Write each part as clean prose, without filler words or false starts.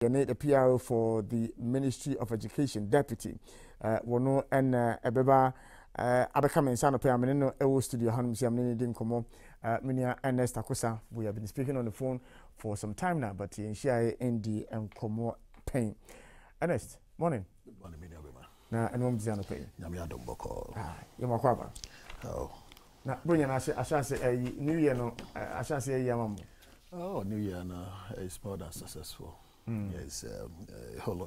Kene, the PRO for the Ministry of Education, Deputy. Wono and Ebeba Abekam and Sano Payamino, Ewo Studio Hanum Siamini Dinkomo, Minia Ernest Akosa. We have been speaking on the phone for some time now, but in share in the Komo pain. Ernest, morning. Good morning, Minia. Na and one Ziano Pay. Yamia Domboko. Yamakwaba. Oh. Now, bring an Ashas New Year, no, Ashas Yamam. Oh, New Year is more than successful. Yes,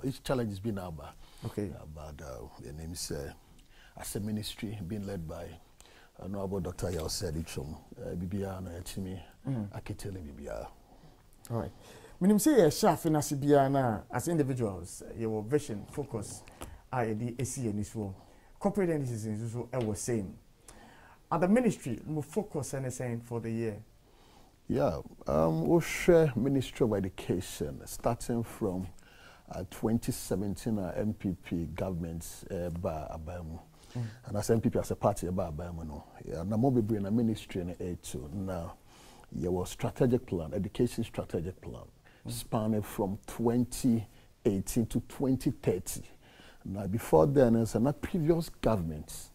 each challenge has been about. Okay. But the name is as a ministry being led by Honorable Dr. Yao Sedichum, Bibia, no Echimi, Akitele Bibia. All right. When you say a chef in Asibiana, as individuals, your vision, focus, the AC and this one, corporate entities is also same. At the ministry, more focus anything for the year. Yeah, we'll share Ministry of Education starting from 2017 MPP government by Abamu. And as MPP as a party by Abamu, no. Yeah, now more be in a ministry in A2. Now, there was strategic plan, education strategic plan, spanning from 2018 to 2030. Now, before then, there's a previous government.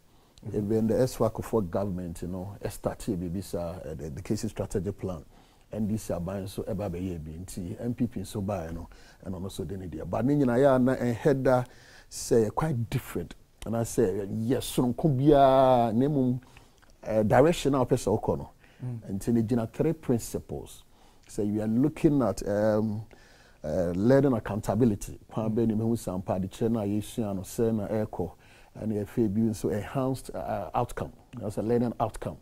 Even the SWACO4 government, you know, started the education strategic plan. And this is buying so eba be ye binti MPP so buy no and also the idea. But ni na ya na header say quite different. And I say yes, so kubia name direction our person okono. And then three principles. So you are looking at learning accountability. Kwa be ni mehu sampa di chena yesu ano say na echo. And if you so enhanced outcome, that's a learning outcome,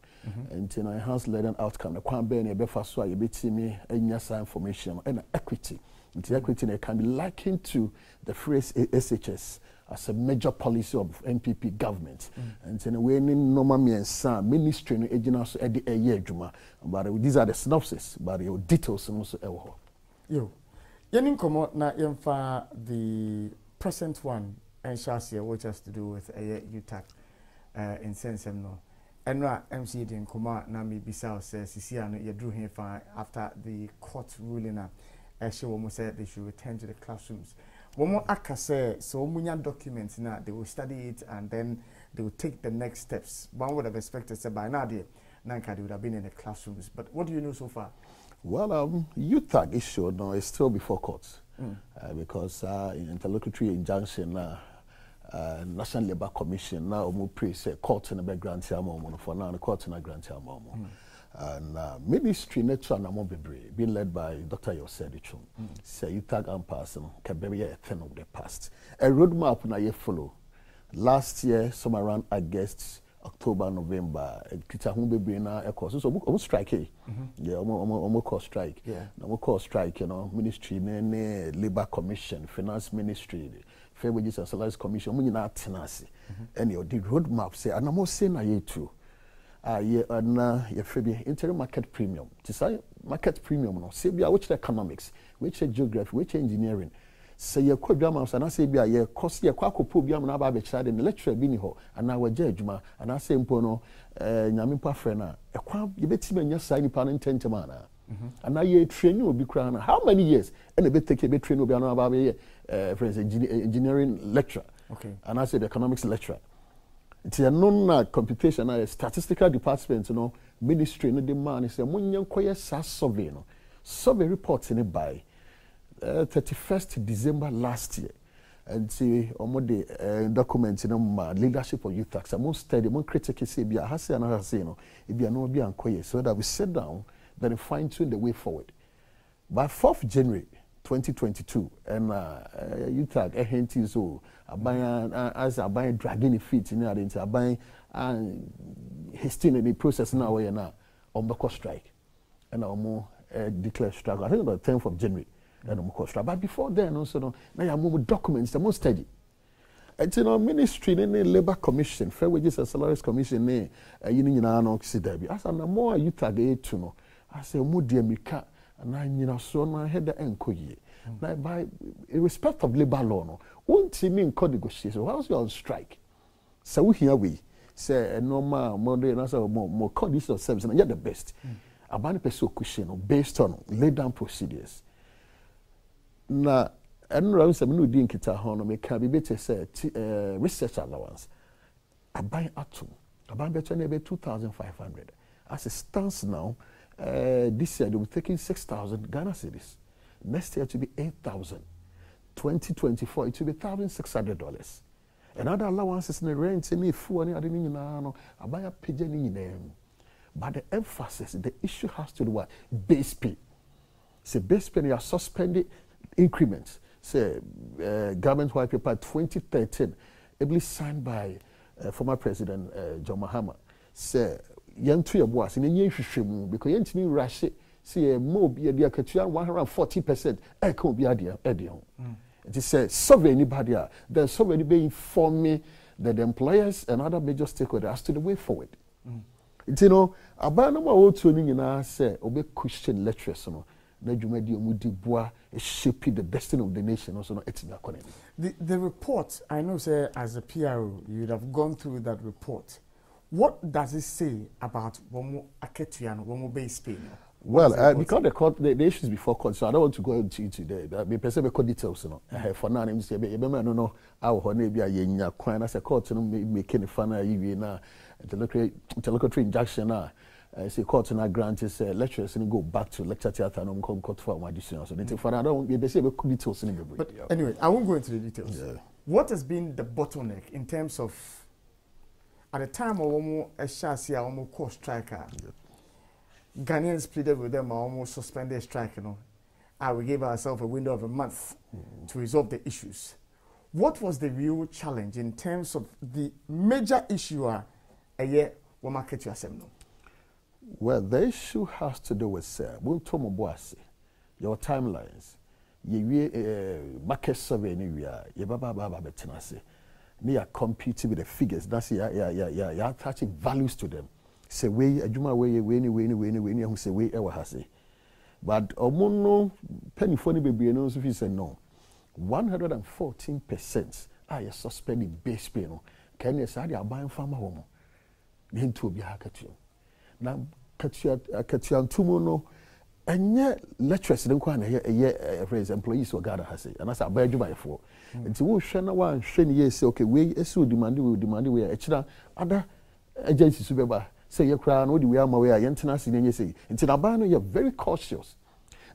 and in enhanced learning outcome, the quan be a better so you bet me information and equity. The equity can be likened to the phrase SHS as a major policy of MPP government. And in a way, normal ministry and agents at the year juma. But these are the synopsis, but your details also. Yo, yenin komo na yemfa the present one. And Shasia, which has to do with UTAC in sense no. And MC in Kuma Nami Bissau says Sisiano you drew him after the court ruling she almost said they should return to the classrooms. One more aka say so many documents now they will study it and then they will take the next steps. One would have expected say by now they would have been in the classrooms. But what do you know so far? Well, UTAC issue no is still before courts. Because in interlocutory injunction National Labour Commission now praise court in the background for now the court in the grant and ministry next one being led by Dr. Yosedichum say you tag and person can be a thing of the past a roadmap na ye follow last year somewhere around August October November kita hu bebre na e course so almost strike yeah almost call strike no call strike you know ministry ne Labour Commission Finance Ministry Fair Wages and Salaries Commission, we not tenancy. And the roadmap say, and I'm not saying I true. Interim market premium. To say market premium, no. Say be which economics, which geography, which engineering. Say your code drama, and I say be a cost your quaco program and about child in the lecture bini ho, and our judgment, and I say impono, Yamimpa Frena, a quam, you bet him your sign upon intent manner. And now you train you will be crying. How many years? And a bit take a bit train will be about for instance, engineering lecturer. Okay. And I said economics lecturer. It's a non computation, a statistical department, you know, ministry, no demand. It's a money survey, no. Survey reports in it by 31st December last year. And see, the documents in leadership of UTAC. So most study, most critical say, be a hase and a hase, no. It be a no be unquiet. So that we sit down, then fine tune the way forward. By 4th January 2022, and UTAC a hinting so as I buy dragging the feet in there, I buy hasting in the process now where now on the strike, and I'm more declare strike. I think about 10th of January, and I'm more strike. But before then, also now you have more documents, the most study. It's in our ministry, in the Labour Commission, Fair Wages and Salaries Commission, you know, as I'm more UTAC to know. I say, more dear Mika, and I, you know, so my head the encoye. Now, by respect of labor law, no, won't see me in court negotiation. How's you on strike? So we here we say, normal, Monday, and I say, more conditions of service, and you're the best. About the person question based on laid down procedures. Now, and around some new dink it on me can be better say research allowance. I buy atom. I buy better maybe 2,500. As it stands now, this year they will be taking 6,000 Ghana cedis. Next year it will be 8,000. 2024 it will be $1,600. Another allowances in the rent any food any other thing no. I buy a pigeon in them. But the emphasis, the issue has to do with base pay. Say base pay, you are suspended increments. Say government white paper 2013, ably signed by former President John Mahama. Say young to your boss in a year because you need rush it. See a more be a dear 140%. Echo be a dear Edion. It is a survey anybody. There's so many being informed me that the employers and other major stakeholders as to the way forward. You know, about no more tuning in our say, obey Christian lecturers, no, Najumedi Mudibois is shaping the destiny of the nation, also not eating economy. The report, I know, say, as a PRO, you'd have gone through that report. What does it say about Womo Aketuan, Womo Base Pay? Well, because the issues before court, so I don't want to go into it today. But me person me details, no. For now, I'm say, be no no. Our honey be a yenya kwan as a court, no making a fan you na interlocutory injunction na. Say court na grant is lecturers and go back to lecture theatre no come court for one decision. So they for now, I don't be say be details in the. But anyway, I won't go into the details. Yeah. What has been the bottleneck in terms of at the time of Womo Eshasi Womo court striker? Ghanaians pleaded with them, almost suspended strike, you know. We gave ourselves a window of a month to resolve the issues. What was the real challenge in terms of the major issue a year we market yourself? Well, the issue has to do with your timelines. You market survey anywhere. You are competing with the figures. That's you're attaching values to them. Say way adwuma way who say way ever has it. But omono penny funny baby no so fi say no. 114% are suspending base pay no. Can you say they are buying farmer home? Then to be hakatu. Now katu tumo no enye lecturers dem kwa na ye phrase employees or gather has it. And that's about adwuma for. Nti wo hwe na wan hwe ne ye say okay we esi demand we e other agencies to be say you cry no the way am away yentina sinye say until Abano you're very cautious.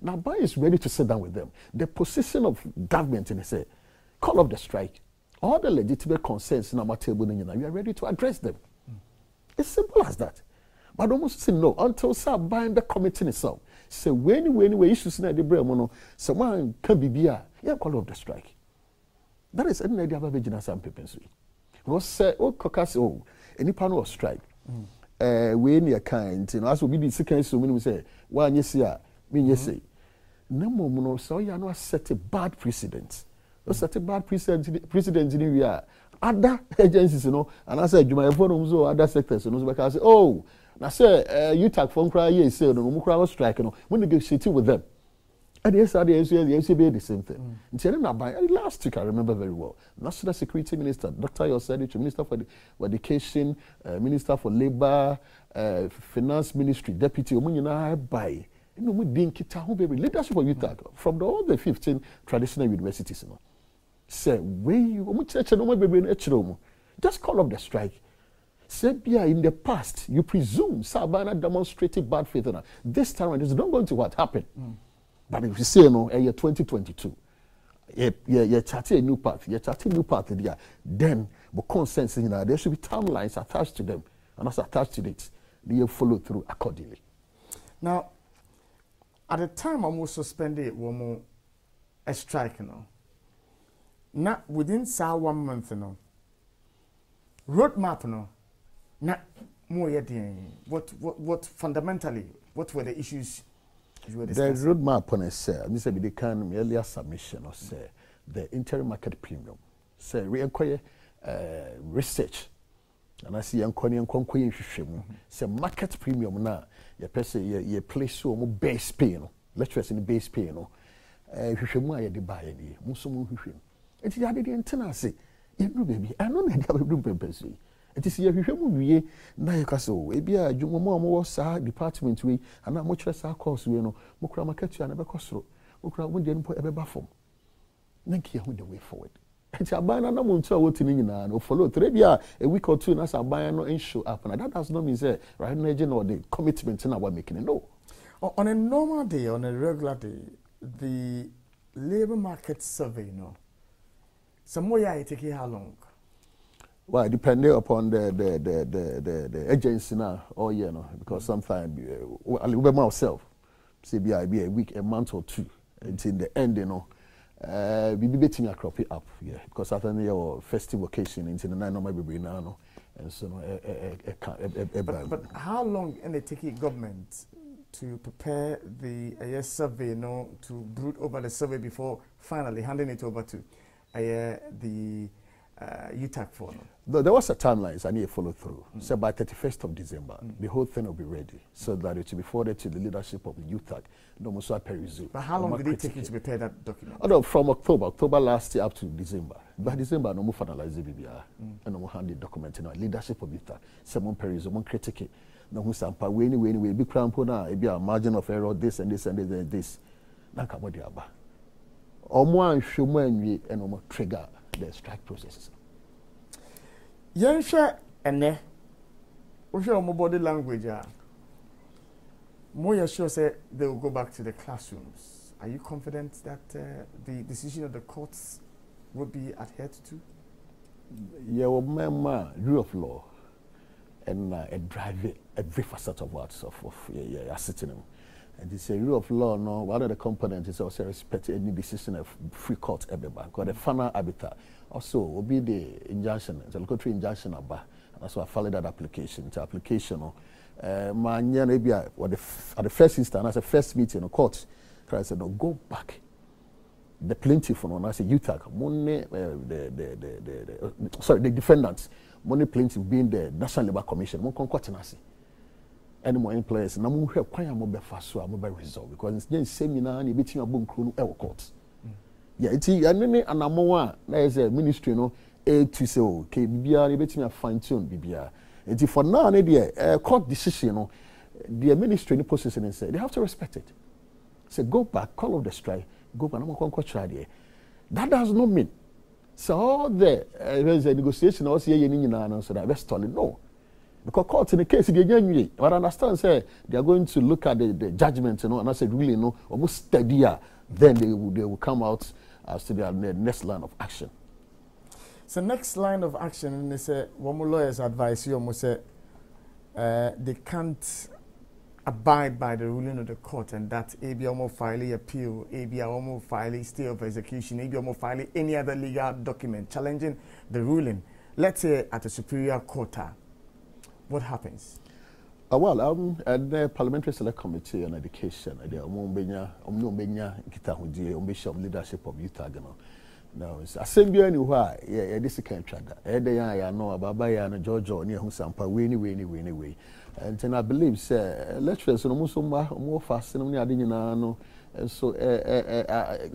Now Abano is ready to sit down with them. The position of government in say call off the strike. All the legitimate concerns in our table we are ready to address them. It's simple as that. But almost say no until say bind the committee itself. Say when issues na the brain someone can be yeah call off the strike. That is any idea about vigilance some people say. Because say caucus any panel of strike. We near kind, you know, as we be second so many say, one yes, yeah, mean yes, say. No more, so you are not set a bad precedent. You set a bad precedent in the other agencies, you know, and I said, you might forums or other sectors, you know, because I say, oh, now say, you take from cry, yes, say, no more strike, you know, when you get sitting with them. And yes, the NCBA the same thing. Last week, I remember very well. National Security Minister, Dr. Yosedic, Minister for Education, Minister for Labor, Finance Ministry, Deputy, by leadership of UTAC from all the 15 traditional universities. You know. Say, just call up the strike. Say, in the past, you presume Sabana demonstrated bad faith. This time, it is not going to what happened. But if you say no, year 2022, you're charting a new path, there, then the consensus, there should be timelines attached to them, and as attached to it, they follow through accordingly. Now, at the time almost suspended a strike, not within 1 month, roadmap, not more yet. What fundamentally, what were the issues? The roadmap on say, I said they can earlier submission or say the interim market premium. Say require research, and I see young say market premium now. You person you place so more base pay no. Lecturers in the base pay no. Hwehwemu aye de buy any. Muso mu hwehwem. Enti ya de ntena say, you know baby, I know na dia be pempesi. It is here we na yakaso ebia adwuma mo sa department we ana mo kire sa course we no mo kura market ya na be kosoro mo kura mo de npo e be ba fom Thank you the way forward. It's a banner no one to what in no follow through a week or two and as a banner no and show up. And that does not mean say right now or the commitment in our making no. On a normal day, on a regular day, the labor market survey, somewhere I take it how long? Well, depending upon the agency now, or because sometimes I live by myself, CBI be a week, a month or two, until the end, we be betting a crop up, because after your festive occasion, into the 9 normal baby now, and so but how long in the take government to prepare the survey, to brood over the survey before finally handing it over to the UTAC for? There was a timeline I need to follow through. So by 31st of December, the whole thing will be ready so that it will be forwarded to the leadership of the UTAC. But how long did it take you to prepare that document? Oh, no, from October last year up to December. By December, no more finalize the BBR and no more hand the document in our leadership of UTAC. Someone peruse, one critique. No who sampa way big crown pona, it be a margin of error, this and this and this and this. Nakabodi aba. Omo show me and omo trigger the strike processes. Yensha ene we show more body language more sure say they will go back to the classrooms. Are you confident that the decision of the courts will be adhered to? Yeah, well, my rule of law and drive every facet of what sitting them. And this rule of law, no, one of the components is also respect any decision of free court everybody. Because the final habitat also will be the injunction, the local injunction about. And that's why I followed that application. The application, maybe at the first instance, as a first meeting, the court, I said, no, go back. The plaintiff, I said, UTAC, the defendants, money plaintiff being the National Labour Commission, any more employers, and I'm going to require more befaso, I'm going to resolve because it's just seminar and you betting a boom crew court. Yeah, it's and I'm more there is a ministry, to say, okay, BBR, you betting a fine tune BBR. And for now, the court decision, the ministry in the process and say they have to respect it. Say, go back, call off the strike, go back, I'm going to try there. That does not mean. So all the negotiation, also, so that we're stalling. No. Because court in the case, but I understand, say, they are going to look at the judgment, and I said, really, almost steadier, then they will come out as to their next line of action. So next line of action, and they say, one more lawyers advise you, almost say, they can't abide by the ruling of the court, and that ABI almost file appeal, ABI almost file stay of execution, ABI almost file any other legal document challenging the ruling. Let's say at a superior court. What happens? Well, at the Parliamentary Select Committee on Education, the leadership of UTAG. Now, it's a same year anywhere. Yeah, this is kind of trader. I know about Bayana, Georgia, near Husampa, way. And I believe, sir, lecturers almost more fast than I didn't know. And so,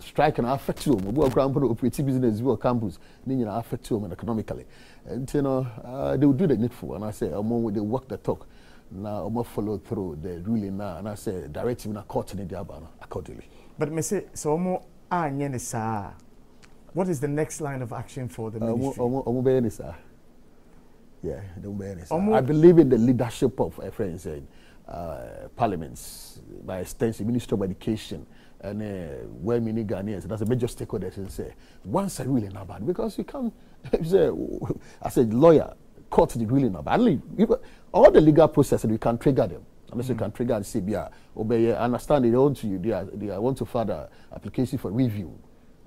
strike and affect you. We work around operating business, we work campus, meaning affect you economically. And they will do the needful. And I say, they walk the talk. Now, I'm follow through the ruling now. And I say, direct in a court in the Abana accordingly. But, me say, so what is the next line of action for the ministry? Yeah, I believe in the leadership of friends parliaments, by extension, Minister of Education, and where many Ghanaians, that's a major stakeholder, and say, once I really know about, because you can't say, as a lawyer, court the really know about. All the legal processes, you can trigger them. Unless you can trigger and say, obey, understand they want to file the application for review.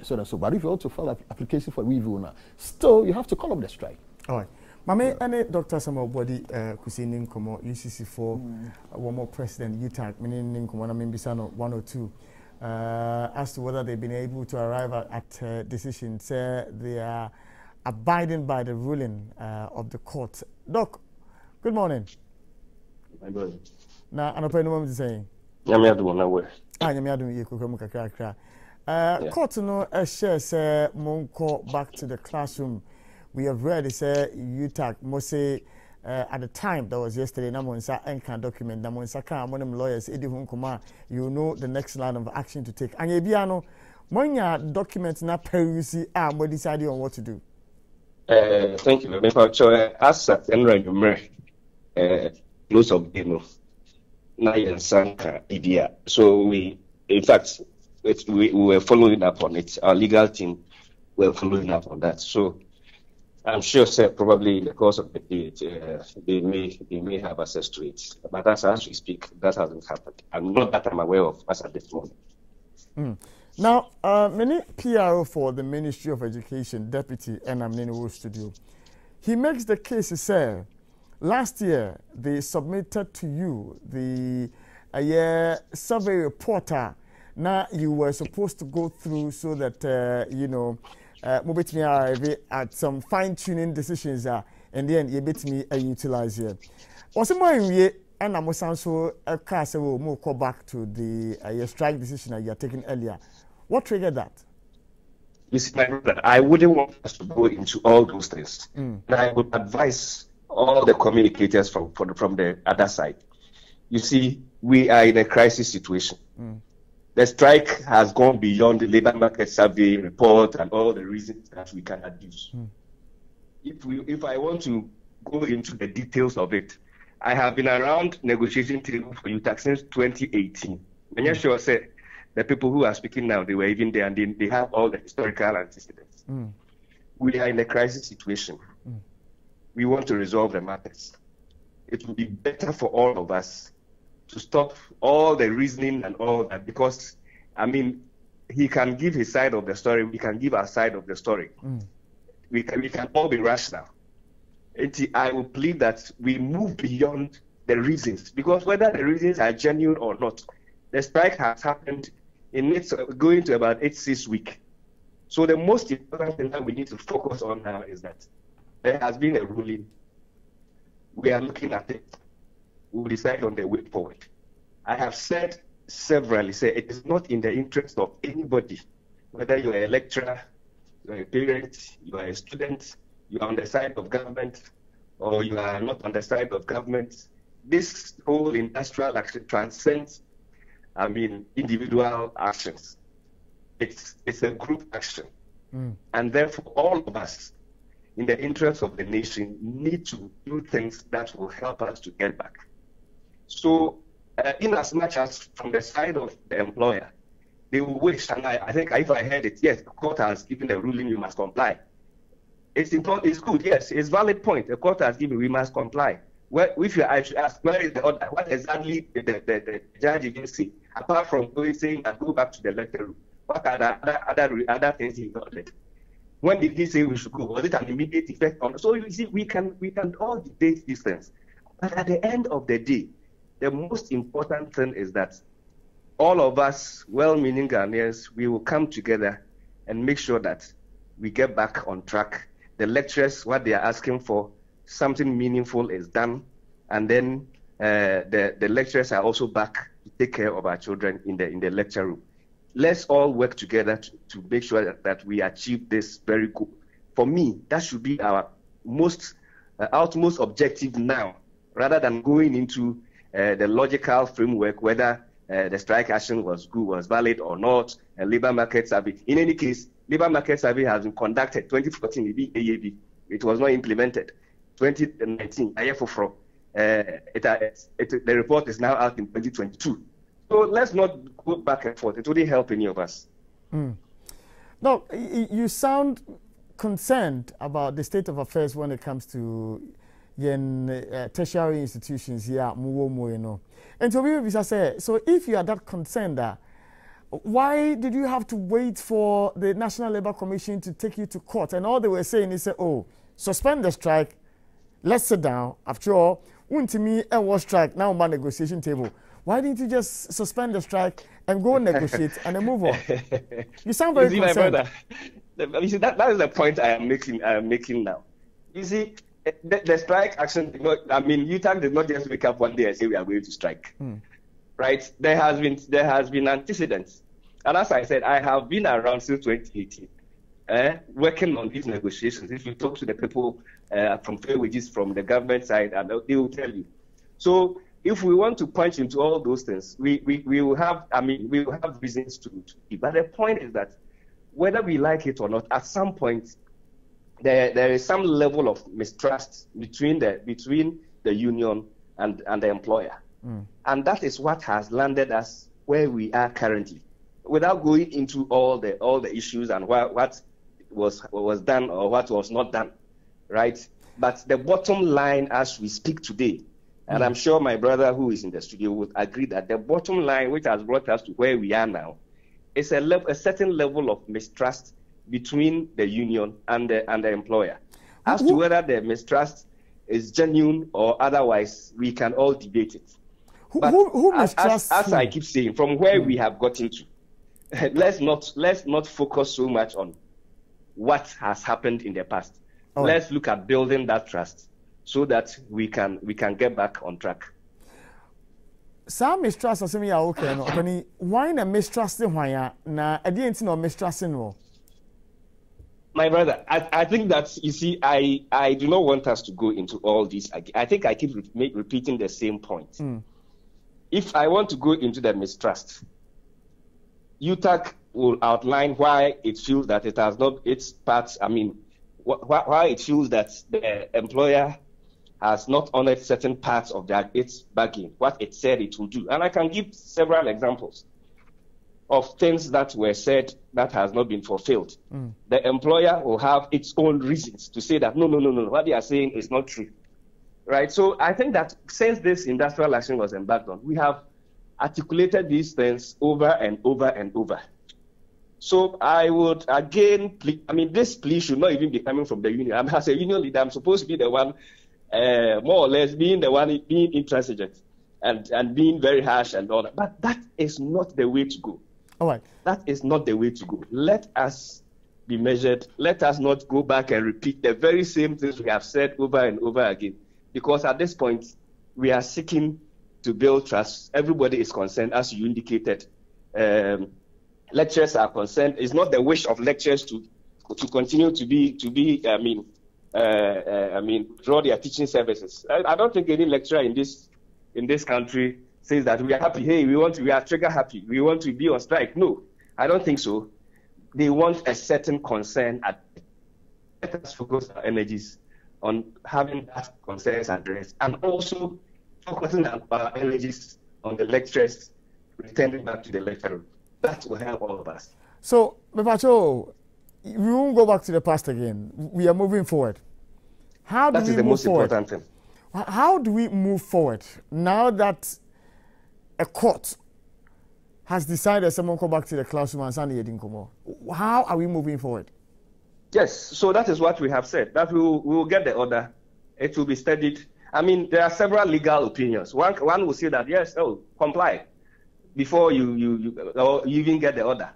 So but if you want to file an application for review now, still you have to call up the strike. All right. Mame, any Dr. Samuel Body, Kusini Nkomo, UCC4, one more president, UTAC, meaning Nkomo, Bisano 102, as to whether they've been able to arrive at decisions. They are abiding by the ruling of the court. Doc, good morning. My brother. Now, I'm not saying. Court no share say Monko back to the classroom. We have read say UTAC Mose at the time that was yesterday. Namonsa Enka document. Namonsa ka monem lawyers edi hunkuma. You know the next line of action to take. And Yebiano when your document na peruse we decided on what to do. Thank you very much. As at Enra close of demo, na Sanka idea. So we, in fact, we were following up on it. Our legal team were following up on that. So I'm sure, sir, probably in the course of the day, they may have access to it. But as we speak, that hasn't happened. And not that I'm aware of as at this moment. Now, many PRO for the Ministry of Education, Deputy Enamnini Studio, he makes the case, say, last year they submitted to you the survey reporter. Now you were supposed to go through so that you know, me arrive at some fine-tuning decisions and then you bit me utilize here. Also, my and I'm also a case will move back to the strike decision that you are taking earlier. What triggered that? You see, my brother, I wouldn't want us to go into all those things. And I would advise all the communicators from the other side. You see, we are in a crisis situation. The strike has gone beyond the labor market survey report and all the reasons that we can adduce. If I want to go into the details of it, I have been around negotiation table for UTAC since 2018. And yes, sure, say the people who are speaking now, they were even there and they have all the historical antecedents. We are in a crisis situation. We want to resolve the matters. It would be better for all of us to stop all the reasoning and all that, because, I mean, he can give his side of the story, we can give our side of the story. We can all be rational. I will plead that we move beyond the reasons, because whether the reasons are genuine or not, the strike has happened in it's going to about 86 weeks. So the most important thing that we need to focus on now is that there has been a ruling. We are looking at it. We will decide on the way forward. I have said severally, it is not in the interest of anybody, whether you are a lecturer, you are a parent, you are a student, you are on the side of government, or you are not on the side of government. This whole industrial action transcends, individual actions. It's a group action. And therefore, all of us, in the interest of the nation, need to do things that will help us to get back. So, in as much as from the side of the employer, they will wish, and I think if I heard it, yes, the court has given a ruling, you must comply. It's important, it's good, yes, it's a valid point. The court has given, we must comply. Well, if I should ask, where is the order? What exactly the judge even say? Apart from saying that go back to the lecture room, what are the other things he ordered? When did he say we should go? Was it an immediate effect on? So you see, we can all debate these things, but at the end of the day, the most important thing is that all of us, well-meaning Ghanaians, we will come together and make sure that we get back on track. The lecturers, what they are asking for, something meaningful is done, and then the lecturers are also back to take care of our children in the lecture room. Let's all work together to make sure that we achieve this very goal. For me, that should be our utmost objective now, rather than going into the logical framework, whether the strike action was good, was valid or not, and labor market survey. In any case, labor market survey has been conducted 2014, AAB. It was not implemented. 2019, the report is now out in 2022. So let's not go back and forth. It wouldn't help any of us. No, you sound concerned about the state of affairs when it comes to tertiary institutions here. And so we say, so if you are that concerned, why did you have to wait for the National Labour Commission to take you to court? And all they were saying is, suspend the strike, let's sit down. After all, wouldn't me a strike now on negotiation table? Why didn't you just suspend the strike and go negotiate and then move on? You sound very concerned. My brother, you see, that is the point I am making now. You see, the strike action, UTAC did not just wake up one day and say we are going to strike. Right? There has been antecedents. And as I said, I have been around since 2018. Working on these negotiations. If you talk to the people from fair wages from the government side, and they will tell you. So if we want to punch into all those things, we will have, we will have reasons to keep. But the point is that whether we like it or not, at some point, there is some level of mistrust between the union and the employer. And that is what has landed us where we are currently, without going into all the issues and what was done or what was not done, right? But the bottom line as we speak today, and I'm sure my brother who is in the studio would agree that the bottom line which has brought us to where we are now is a certain level of mistrust between the union and the employer. As to whether the mistrust is genuine or otherwise, we can all debate it. But who mistrusts as I keep saying, from where we have gotten to, let's not focus so much on what has happened in the past. Let's look at building that trust so that we can get back on track. Some mistrust are saying okay, no. Why na mistrusting why na adient no mistrusting no? My brother, I think that, you see, I do not want us to go into all this. I think I keep repeating the same point. If I want to go into the mistrust, UTAG will outline why it feels that it has not its parts. Why it feels that the employer has not honored certain parts of its bargain, what it said it will do. And I can give several examples of things that were said that has not been fulfilled. The employer will have its own reasons to say that, no, what they are saying is not true. Right? So I think that since this industrial action was embarked on, we have articulated these things over and over and over. So I would again this plea should not even be coming from the union. As a union leader, I'm supposed to be the one, more or less, being the one being intransigent and being very harsh and all that. But that is not the way to go. All right. That is not the way to go. Let us be measured. Let us not go back and repeat the very same things we have said over and over again. Because at this point, we are seeking to build trust. Everybody is concerned, as you indicated. Lecturers are concerned. It's not the wish of lecturers to continue to draw their teaching services. I don't think any lecturer in this country says that we are happy. Hey, we are trigger happy. We want to be on strike. No, I don't think so. They want a certain concern. Let us focus our energies on having that concerns addressed, and also focusing our energies on the lecturers returning back to the lecture room. That will help all of us. So, Mepacho, we won't go back to the past again. We are moving forward. How do we move forward? That is the most important thing. How do we move forward now that a court has decided someone come back to the classroom and send the How are we moving forward? Yes, so that is what we have said, that we will get the order. It will be studied. There are several legal opinions. One will say that, yes, comply before you even get the order.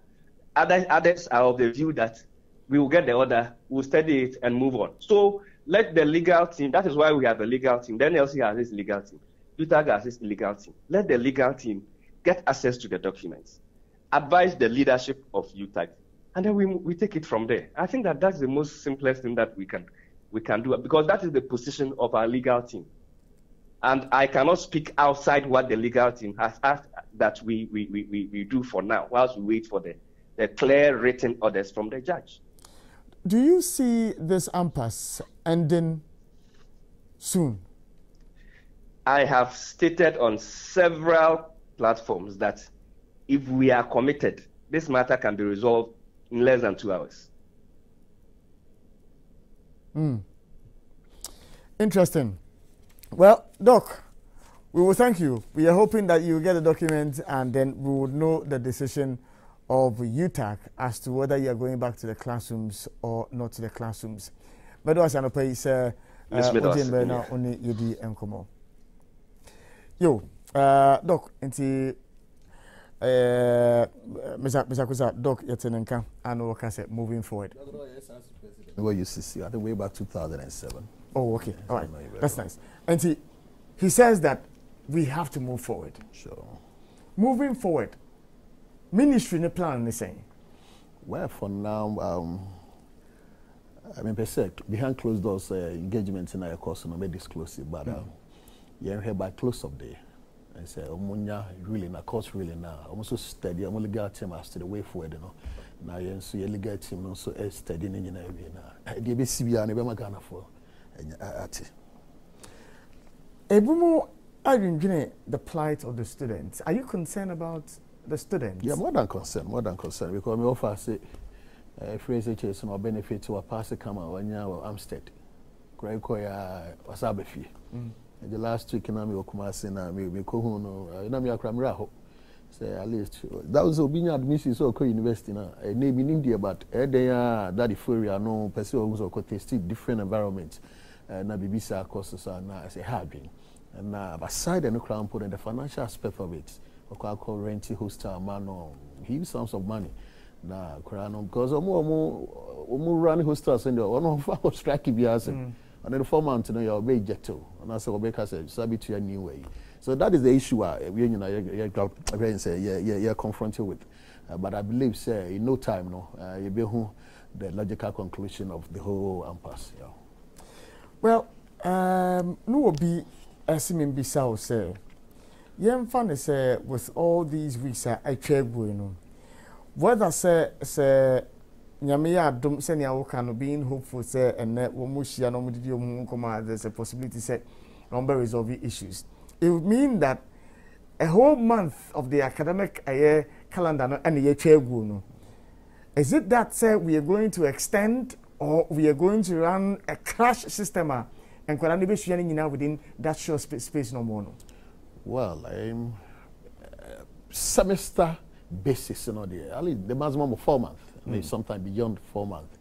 Others are of the view that we will get the order, we'll study it and move on. So let the legal team, that is why we have a legal team. Then NLC has its legal team. UTAG has its legal team. Let the legal team get access to the documents, advise the leadership of UTAG, and then we take it from there. I think that that's the most simplest thing that we can do, because that is the position of our legal team. And I cannot speak outside what the legal team has asked that we do for now, whilst we wait for the clear written orders from the judge. Do you see this impasse ending soon? I have stated on several platforms that if we are committed, this matter can be resolved in less than 2 hours. Interesting. Well, Doc, we will thank you. We are hoping that you will get the document and then we will know the decision of UTAG as to whether you are going back to the classrooms or not to the classrooms. But as I know, sir, only yedi enkomo. Yo, Doc, inti Mr. Kusa, Doc, yetenenka, and what can say moving forward. Well, you see, I think way back 2007. Oh, okay, all right, that's nice. And he says that we have to move forward. Sure. Moving forward, ministry ne plan is saying. Well, for now, per se, behind closed doors, engagement in our course, no may disclose it, but you're here by close of day. and say omunya really na course really na almost so steady am legal team as to the way forward no na yen so legal team no so steady ni nyina wi na de be sibia na be magana for ati Ebumo adwendwene the plight of the students. Are you concerned about the students? Yeah, more than concerned because me offer say phrase HS no benefit to a pass come wanya Amstead Greg Koya Wasabefi. The last week na me Kumasi na me ko hu no na me akra mra ho say at least that was obinya admission so ko university na e na be nim there but e den that euphoria no person who so ko taste different environment na bibisa courses na say hardwin and aside the crown put in the financial aspect of it we call renting hostel man no huge sums of money na crown because omo run hostels and one of strike biase and then 4 months you know you jeto and as we say sabi to a new way. So that is the issue we you're confronted with. But I believe, say, in no time, you be the logical conclusion of the whole impasse. Yeah. Well, no be assuming Bissau say, young fan say with all these weeks I check going whether say Nyamia don't send your can being hopeful say and that Womushia no Mudium there's a possibility say number resolving issues. It would mean that a whole month of the academic calendar and the year chair. Is it that say we are going to extend or we are going to run a crash system and can be sharing now within that short space no more? Well, semester basis, you know, the maximum of 4 months, maybe sometime beyond 4 months.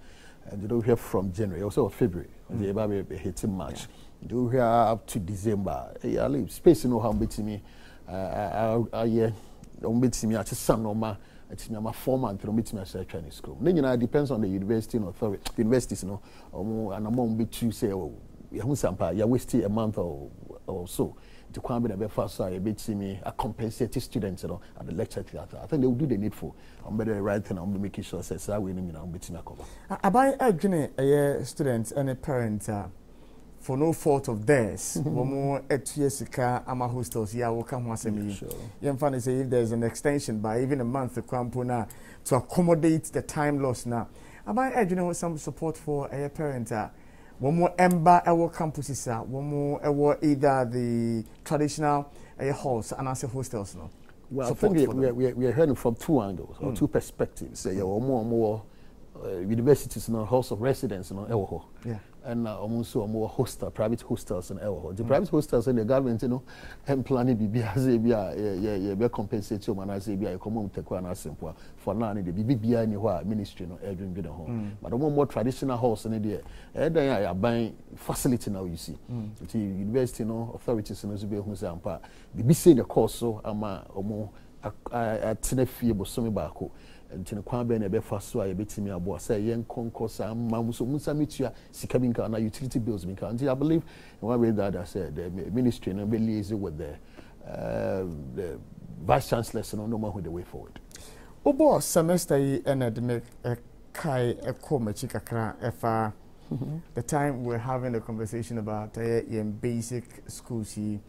And you don't hear from January, also February, the baby hitting March. Do here up to December. I leave space you know how much me me at some normal it's me 4 months to meet me at Chinese school. Then you know it depends on the university authority. The universities you know and among be to say oh you wasting a month or so. To come in a bit faster, a bit me a compensated students you know at the lecture theatre. I think they will do the needful. I'm better right thing. I'm making sure says I will me now bit me cover. About a students and a parent for no fault of theirs. One more 8 years ago, I'm a hostels. Yeah, we'll come once a minute. Young funny say if there's an extension by even a month of Krampuna to accommodate the time loss now. About some support for a parent. One more ember our campuses. One more either the traditional halls and as hostels. No. Well, I think we are hearing from two angles or two perspectives. Say more universities, halls of residence, yeah. And also more hostel, private hostels and the private hostels and the government, and planning be compensate you man as a common take one as simple for now the BBI anywhere ministry no edwin be the home. But more traditional halls in the they are buying facility now you see. The university authorities no be who say ampa be say the course so ama omo atenafie bosomi baako ntine kwan be na be fa so a betimi abo say yen konkosa mamuso musametua sika binka na utility bills binka. I believe in one way that I said the ministry no be liaise with the vice chancellor so no more with the way forward. Obo semester and academic kai ekomachi kakra efa the time we're having a conversation about basic schools here.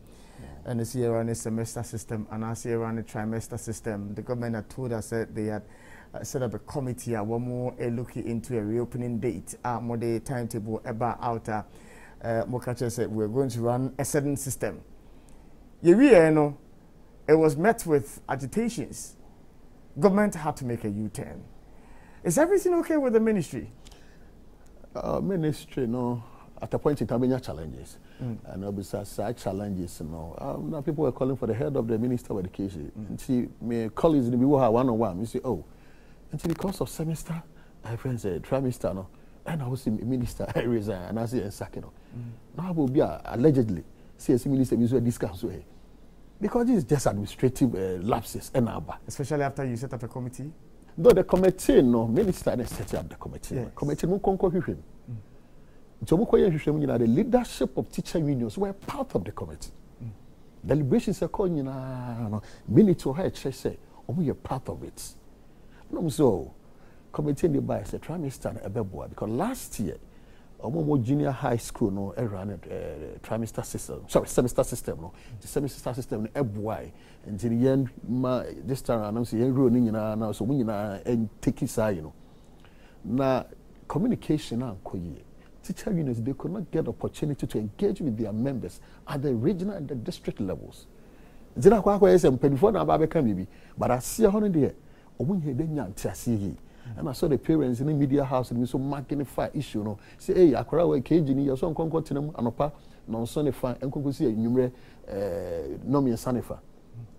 And this year run a semester system and last year run a trimester system. The government had told us that they had set up a committee one more looking into a reopening date more the timetable about outer Mokache said we're going to run a certain system. It was met with agitations. Government had to make a U-turn. Is everything okay with the ministry? Ministry, no. At a point in time, there challenges. And besides such challenges, now people were calling for the head of the Minister of Education. And see, my colleagues in the one-on-one, you say, oh, and because of semester, my friend said, trimester, no, and I was a minister, I resign, and I say, and sack, now I will be allegedly, CSC minister, we will discuss with because this is just administrative lapses, and especially after you set up a committee. Though the committee, minister didn't set up the committee. Yes. Committee won't conquer him. The leadership of teacher unions were part of the committee. Deliberations are calling minutes or her say, we are part of it. No, so committee in the by said trimester because last year more junior high school no run trimester system, sorry, semester system no. The semester system no why until the end this time around say enroll ni nyina now so we nyina take it side you know. Now communication and koye. Teacher unions they could not get opportunity to engage with their members at the regional and the district levels. Zina kwa kwa yesem before na ba can bibi but I see how there omunye de nyante ase and I saw the parents in the media house and so magnify issue no say hey akwara we keji ni yaso nkonko tenam anopa no so ne fa enkonko si enwumre no me sanefa.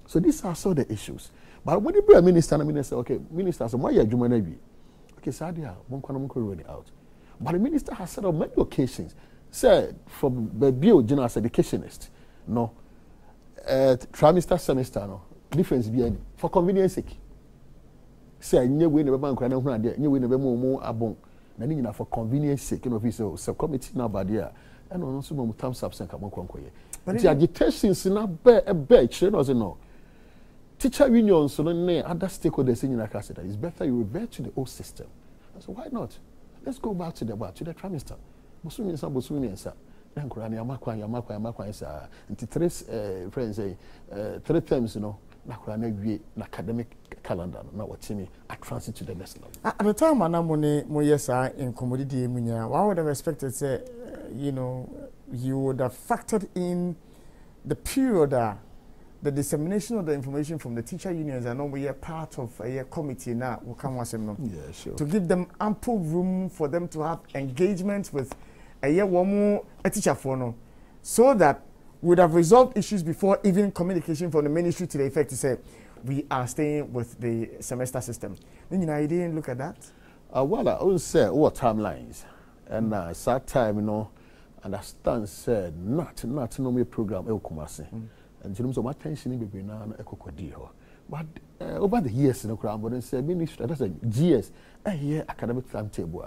So these are so the issues. But when the prime minister and minister okay minister so why you adwuma na bi okay sadia mon kono roll it out. But the minister has said on many occasions said from the bio general educationist no trimester semester no difference be any for convenience sake. Say nye we ne be man kwana hu ade nye we ne be mo abon na ni nyina for convenience sake no fi say committee na ba there and no so mo thumbs up sen ka mo konkoye the agitation na be chere no say no teacher unions no ne other stakeholders nyina ka say that it's better you revert to the old system. So why not? Let's go back to the trimester. Bosumi nsa na nkura ne amakwan sa nti friends say 3 terms you know na kura na wie na academic calendar na watimi I transit to the next level. At the time mo yesa in commodity munya, I would have expected say you know you would have factored in the period the dissemination of the information from the teacher unions. I know we are part of a committee now. We'll come once no. Yeah, sure. To give them ample room for them to have engagement with a teacher for no, so that we would have resolved issues before even communication from the ministry to the effect to say we are staying with the semester system. Then you know, you didn't look at that. Well, I would say what timelines, and that time you know, understand said not no me program Kumasi. And in terms of attention, be now but over the years, in the crowd, but say ministry, that's a GS, a year academic timetable.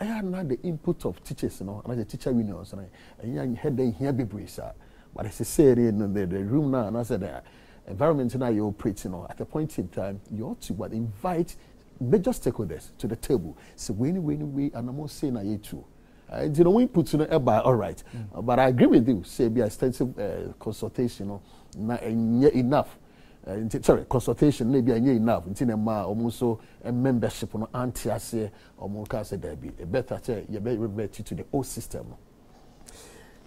I had not the input of teachers, you know, and as a teacher unions, and young head they here be brisa. But as I said in the room now, and I said the environment now you operate, you know, at a point in time, you ought to invite major stakeholders to the table. So when we, and I'm not saying I too. You know, we put in all right, but I agree with you. Say be extensive consultation, not enough. Sorry, consultation maybe enough. Until almost a membership on anti-assay or more case there be better say you better revert to the old system.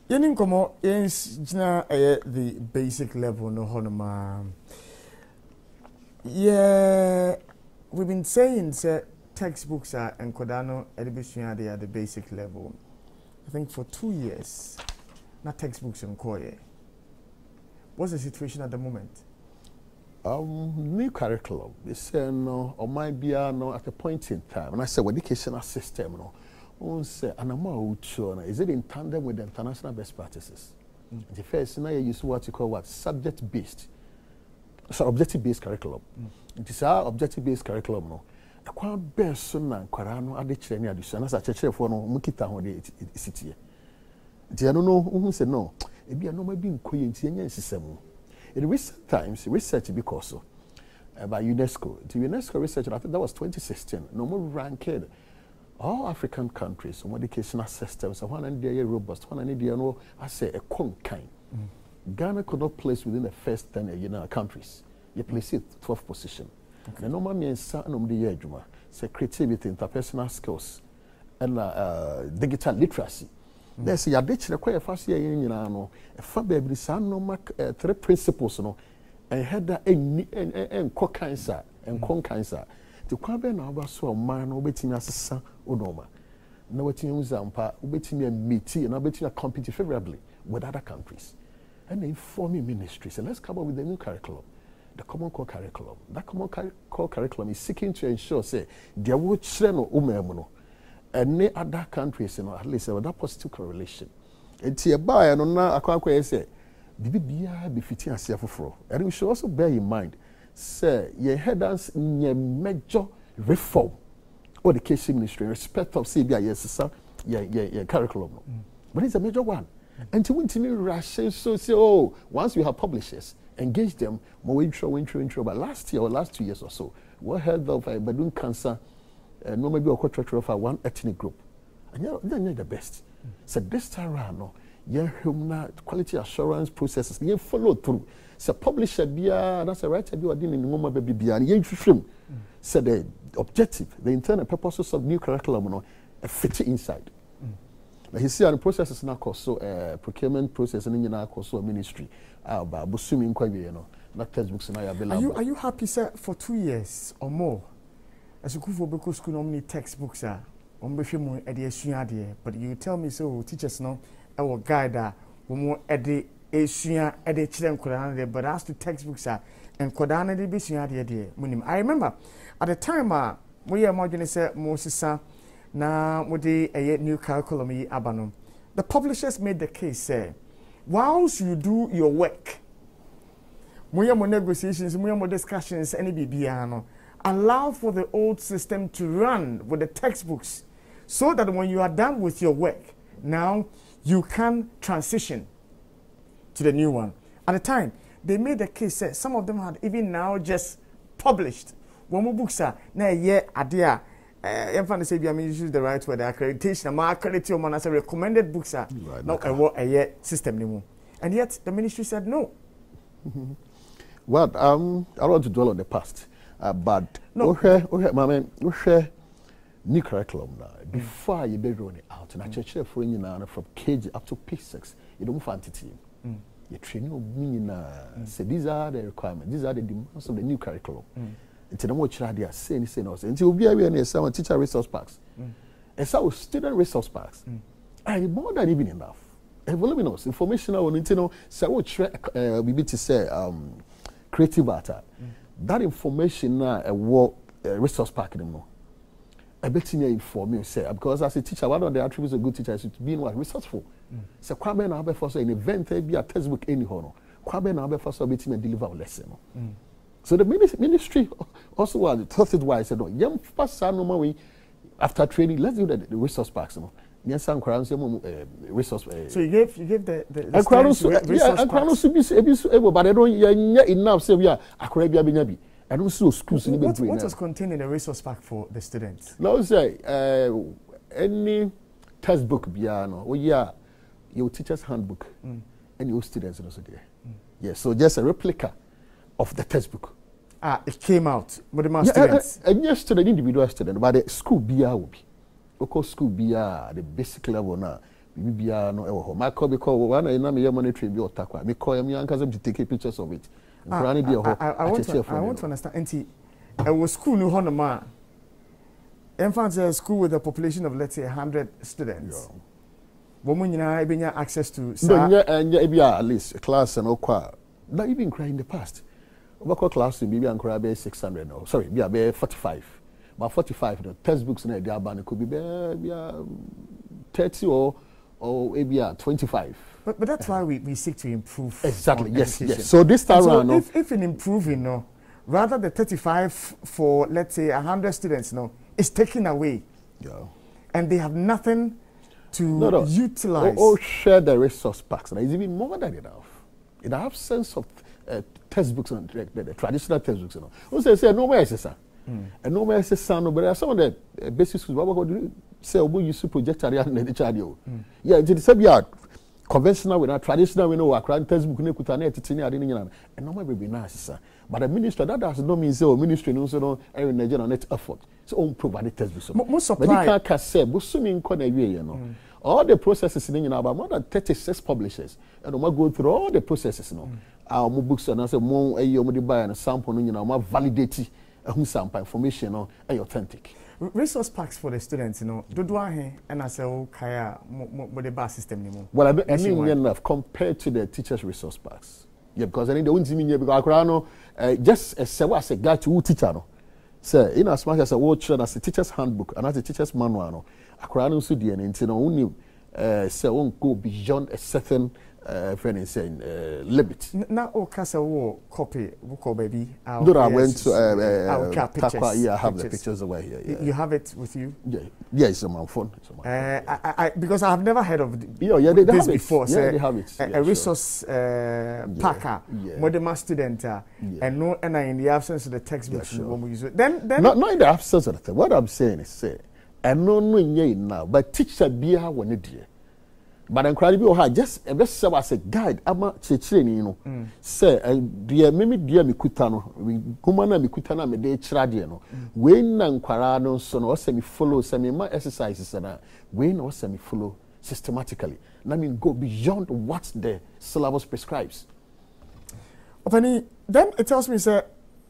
Yenin komo is the basic level no honoma. Yeah, we've been saying say textbooks are and Kodano education they are the basic level. I think for 2 years, not textbooks in Koye. What's the situation at the moment? New curriculum. They say no, or might be no at a point in time. And I said, well, educational system no. Say, and I'm sure is it in tandem with the international best practices? The first now you use what you call what subject-based, so objective-based curriculum. It is our objective-based curriculum no. A quite best son and Quarano at the training addition as a church for no Mukita on the city. I don't know who said no. It be a normal being queen system. In recent times, research because so by UNESCO. The UNESCO research, I think that was 2016. No more ranked all African countries, educational systems, one and they are robust, one and they are no, I say a kind. Ghana could not place within the first 10 countries. You place it 12th position. The normal means the say creativity, interpersonal skills, and digital literacy. There's a ditch require fast year in a fabric, no 3 principles, no, and had that and co cancer and con cancer. To come in our so man, waiting as a son, Unoma. No waiting in Zampa, waiting a meeting, and waiting to compete favorably with other countries. And informing ministries. And let's come up with a new curriculum. The Common Core Curriculum. That Common Core Curriculum is seeking to ensure, say, there will children or and other countries, you know, at least that positive correlation. And hereby, and on now, I can't say, be fitting as for. And we should also bear in mind, say, ye headers in your major reform or the education ministry in respect of CBI, yes, sir, your curriculum. But it's a major one. And to continue rushing, so say, oh, once we have publishers, engage them, more intro. But last year or last 2 years or so, we heard of Badun cancer, no maybe a quarter of one ethnic group. and you're the best. So this time around, no, quality assurance processes, you follow through. So publisher bia, that's a writer bia, didn't in Moma baby bia, and you trim. So the objective, the internal purposes of new curriculum, no, fit inside. Now he see the processes now called so procurement process and then also ministry. But assuming quite you know, not textbooks and available. Are you happy, sir, for 2 years or more? As you go for because school normally textbooks are on but you tell me so teachers know our guide that more at the Asia at the children but as the textbooks are and Kodana de Bissia dear. I remember at the time we are more than say Moses now with the new curriculum abanum. The publishers made the case say, whilst you do your work, we have more negotiations, we have more discussions, any BBano. Allow for the old system to run with the textbooks so that when you are done with your work, now you can transition to the new one. At the time, they made the case that some of them had even now just published. One more books are now idea. I'm trying to say, I mean, use the right word, accreditation. I'm accredited on as a recommended books are not a year system anymore. And yet the ministry said no. Well, I don't want to dwell on the past. But no, new curriculum now. Before you be running out, and I check for you now from KG up to P6, you don't find it. You train your meaning. Say these are the requirements, these are the demands of the new curriculum. Until the more child they are saying, until you be aware and some teacher resource packs, and so student resource packs, are more than even enough. And voluminous information on it, you know, so we be to say creative art. That information now a resource pack anymore. I bet you inform you say because as a teacher, one of the attributes of a good teacher is to be resourceful. So Kwabe na be for so an event be a textbook anyhow. Kwabe na be for so be to deliver a lesson. So the ministry also was thought it wise said, no, young pass no way after training, let's do the resource packs. Yes, some crowns resource. So you gave the resource packs. But I don't enough say we are Akrabia Binyabi. And also schools in what was contained in the resource pack for the students? Now say any textbook biano, or yeah, your teacher's handbook and your students also there. Yes, so just a replica of the textbook. It came out with the students. And yes, to the individual student, but the school BR will be. Local school BR, the basic level now. BR no my call because one I know me monetary be otakwa. Me call me uncles to take pictures of it. I want to understand. Auntie, I was school no honor. Infants a school with a population of let's say 100 students. Women you access to. At least a class and okwa. Not even cry in the past. Local class maybe and cry be 600 no. Sorry, be 45. But 45 the textbooks in the Abana could be 30 or maybe 25. But that's why we seek to improve. Exactly. Yes. So this time around, if in improving, no, rather the 35 for let's say 100 students, no, is taken away. Yeah. And they have nothing to utilize. Or share the resource packs. And it's even more than enough. In the absence of textbooks and the traditional textbooks, you know, also say no more SSR. And no more SSR, no, but some of the basic schools. What do you say? We use projector and the child. Yeah, it's a conventional with our traditional, we know our textbook, and no more be nice, but the minister that does not mean so ministry no so every Nigerian net effort. So on provide textbooks. Most supply. Medical say, but swimming corner you know. All the processes in about more than 36 publishers, and we go through all the processes. No, our books and also more you buy and sample, you know, more validate sample information or authentic. Resource packs for the students, you know, do I and I say, oh, Kaya, what the bar system anymore? Well, I mean, enough compared to the teachers' resource packs. Yeah, because I need the ones in here because I know just as a guy to teacher. So, in as much as a watch as a teacher's handbook and as a teacher's manual, I crowd also the and only won't go beyond a certain limit. Now, Casa war copy book baby. I went to Takwa. Yeah, I have the pictures away here. Yeah. You have it with you? Yeah, it's on my phone. Because I have never heard of this before. Yeah, they have it. A resource packer, modern student, and no, and in the absence of the textbooks, when we use it. Then not in the absence of the thing. What I'm saying is, and no now, but teacher be our one idea. But I'm crying be just a best as a guide. Ama chechireni, you know. Say, dear, maybe dear Mikutano, we Gumana Mikutana me de Chiradiano. When Nanquarano son or semi follow semi exercises and when or semi follow systematically. I mean, go beyond what the syllabus prescribes. Opani, then it tells me, sir,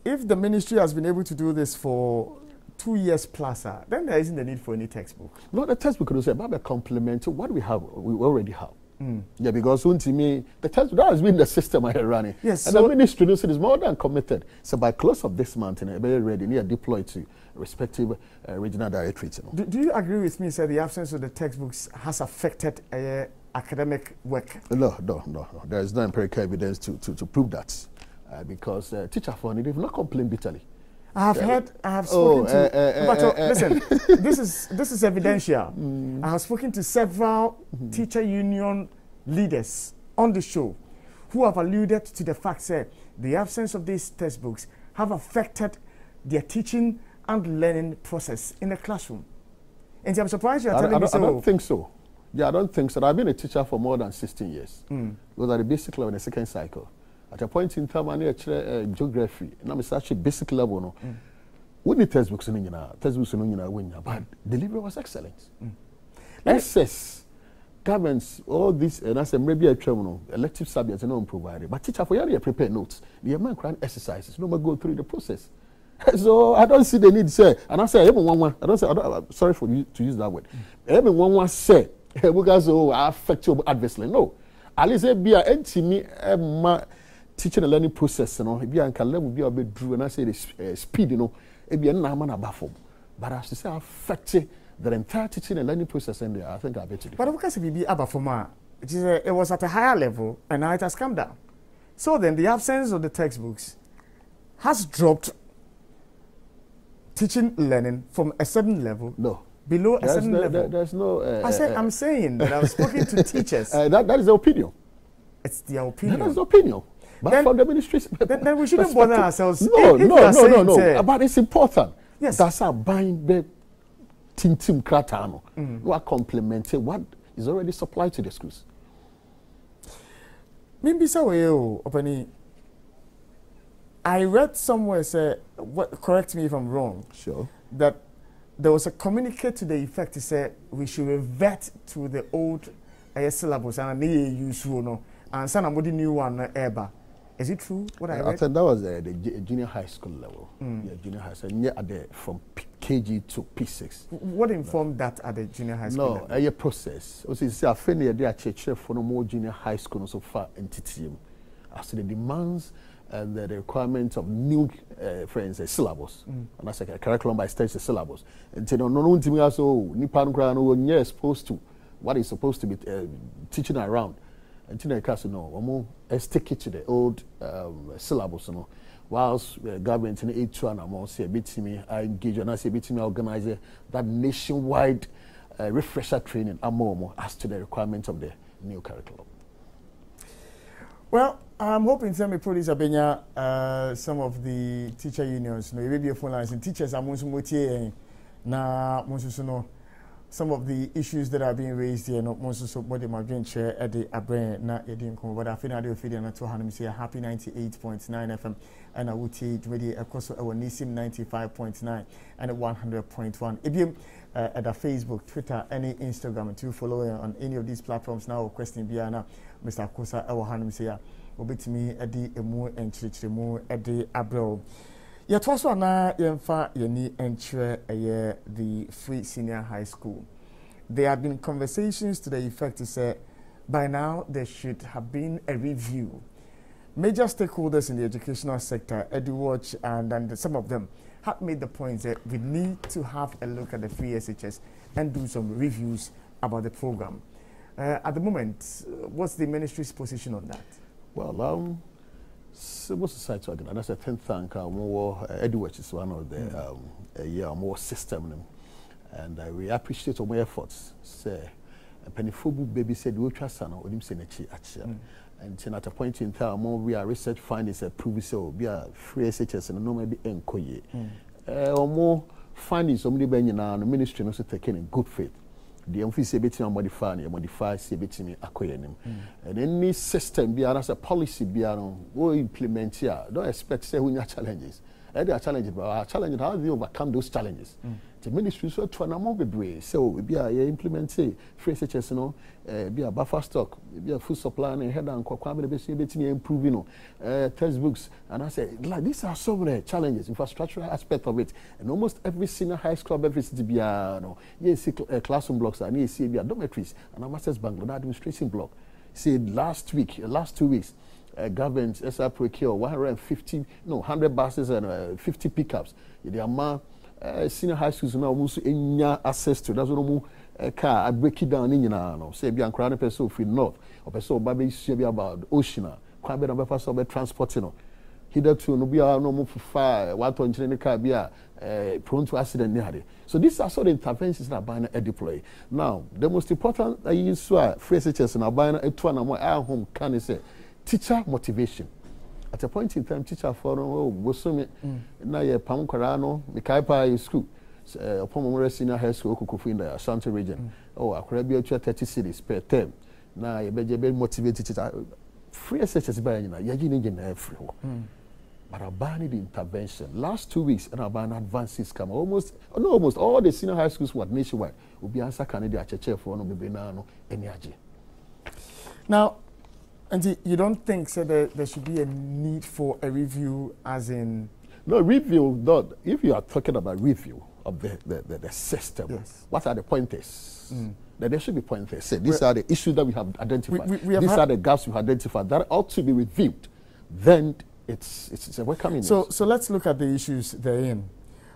if the ministry has been able to do this for 2 years plus, then there isn't the need for any textbook. No, the textbook could say about complement to what we have, we already have. Yeah, because to me, the textbook that has been the system I running. Yes, and so the ministry is more than committed. So by close of this month, and very ready, near deployed to respective regional directorates. You know. Do you agree with me, sir? The absence of the textbooks has affected academic work? No. There is no empirical evidence to prove that, because teacher for they've not complained bitterly. I have spoken to. But listen, this is evidential. I have spoken to several teacher union leaders on the show who have alluded to the fact that the absence of these textbooks have affected their teaching and learning process in the classroom. And I'm surprised you are telling me so. I don't think so. Yeah, I don't think so. I've been a teacher for more than 16 years. Those are the basic level in the second cycle. At a point in time, I need geography. And I'm actually basic level. No, we need textbooks in India, but delivery was excellent. SS, governments, all this, and I said maybe a terminal, elective subjects, and no provided. But teacher for you prepare notes. The man can exercises. No go through the process. So I don't see the need, say, and I say everyone. I don't say. Sorry for you to use that word. Everyone say because affect you adversely. No, at least be a me teaching and learning process, you know, be a level be a bit drew, and I say the speed, you know, it be a man above. But as to say, affected the entire teaching and learning process in there, I think I bet you. But because it be above it was at a higher level, and now it has come down. So then, the absence of the textbooks has dropped teaching learning from a certain level. No. Below a certain level. There's no. I'm saying that I've spoken to teachers. That is the opinion. It's their opinion. That is the opinion. But then, from the ministry, then we shouldn't bother ourselves. No. But it's important. Yes. That's our buying the Tintim Kratano. We are complementing what is already supplied to the schools. Maybe so, Opani. I read somewhere, say, correct me if I'm wrong. Sure. That there was a communique to the effect to say we should revert to the old syllabus and use no and somebody new one ever. Is it true? What I read? I think that was the junior high school level. Yeah, junior high school. Yeah, from KG to P6. What informed that at the junior high school level? No, a process. Also, see, I think they are church for no more junior high school so far entity. As to the demands and the requirements of new syllabus. And that's like a curriculum by stage syllabus. And so no to me also Nipan Grano you're exposed to what is supposed to be teaching around. And to the no, stick it to the old syllabus, you know. Whilst government in the H1 I'm say a bit to me, I engage and I say a bit to me organize that nationwide refresher training as to the requirements of the new curriculum. Well, I'm hoping some police abenya some of the teacher unions. No, maybe a phone lines and teachers are na some of the issues that are being raised here. No, most of what they might share at the Abrain na Edinco. But I think I do feel na to hand say happy 98.9 FM and I would say maybe across our Nisim 95.9 and 100.1. If you at the Facebook, Twitter, any Instagram to follow on any of these platforms now, question Biana, Mr. Kosa, our hand say. Obit me at the emu and chichimo at the abro. Yet also na yemfa yeni entry the Free Senior High School. There have been conversations to the effect to say by now there should have been a review. Major stakeholders in the educational sector, EduWatch, and some of them have made the point that we need to have a look at the Free SHS and do some reviews about the program. At the moment, what's the ministry's position on that? Well, civil society organization, that's a think tank, more EduWatch is one of the more system, and we appreciate all my efforts. Say, Pennyfubu baby said, "We trust on him saying and at a point in time, more we are research findings prove so be a Free SHS and no maybe encoye, or more findings somebody be nyina no ministry no so taken in good faith. The office betting modify and modify see betting akoyenim. And any system be as a policy be we implement here. Don't expect say we challenges. There are challenges, but our challenge how do you overcome those challenges? The ministry so to an amount of so we are implementing free SHS, be a buffer stock, be a food supply and head and be improving textbooks. And I say, like, these are so many challenges, infrastructural aspect of it. And almost every senior high school, every city be classroom blocks and see be dormitories and a master's bank, administration block. See, last 2 weeks, government SR procure 100 buses and 50 pickups. The amount senior high schools now almost any access to. That's what car. I break it down in say be an crowd person from north or person baby be about ocean. Quite better by person by transporting. Hitherto no be no more for fire. What on the car be prone to accident near. So these are sort of interventions that buying a deploy. Now the most important is free SHS and buying a 2 and more home can say teacher motivation. At a point in time, teacher for Bosumi, now you're Pam Corano, Mikaipa school, upon Memorial Senior High School, Kukufu in the Ashanti region. Oh, I could be 30 cities per term. Now you're very motivated teacher. Free SHS by you're getting everywhere. But I banned the intervention. Last 2 weeks, and I banned advances come almost all the senior high schools were nationwide will be answer Canada Cheche for no baby now energy. Now, and you don't think so that there should be a need for a review as in... No, review, not, if you are talking about review of the system, yes. What are the pointers? That there should be pointers. Say, these are the issues that we have identified. These are the gaps we have identified that ought to be reviewed. Then it's a welcoming. So let's look at the issues therein.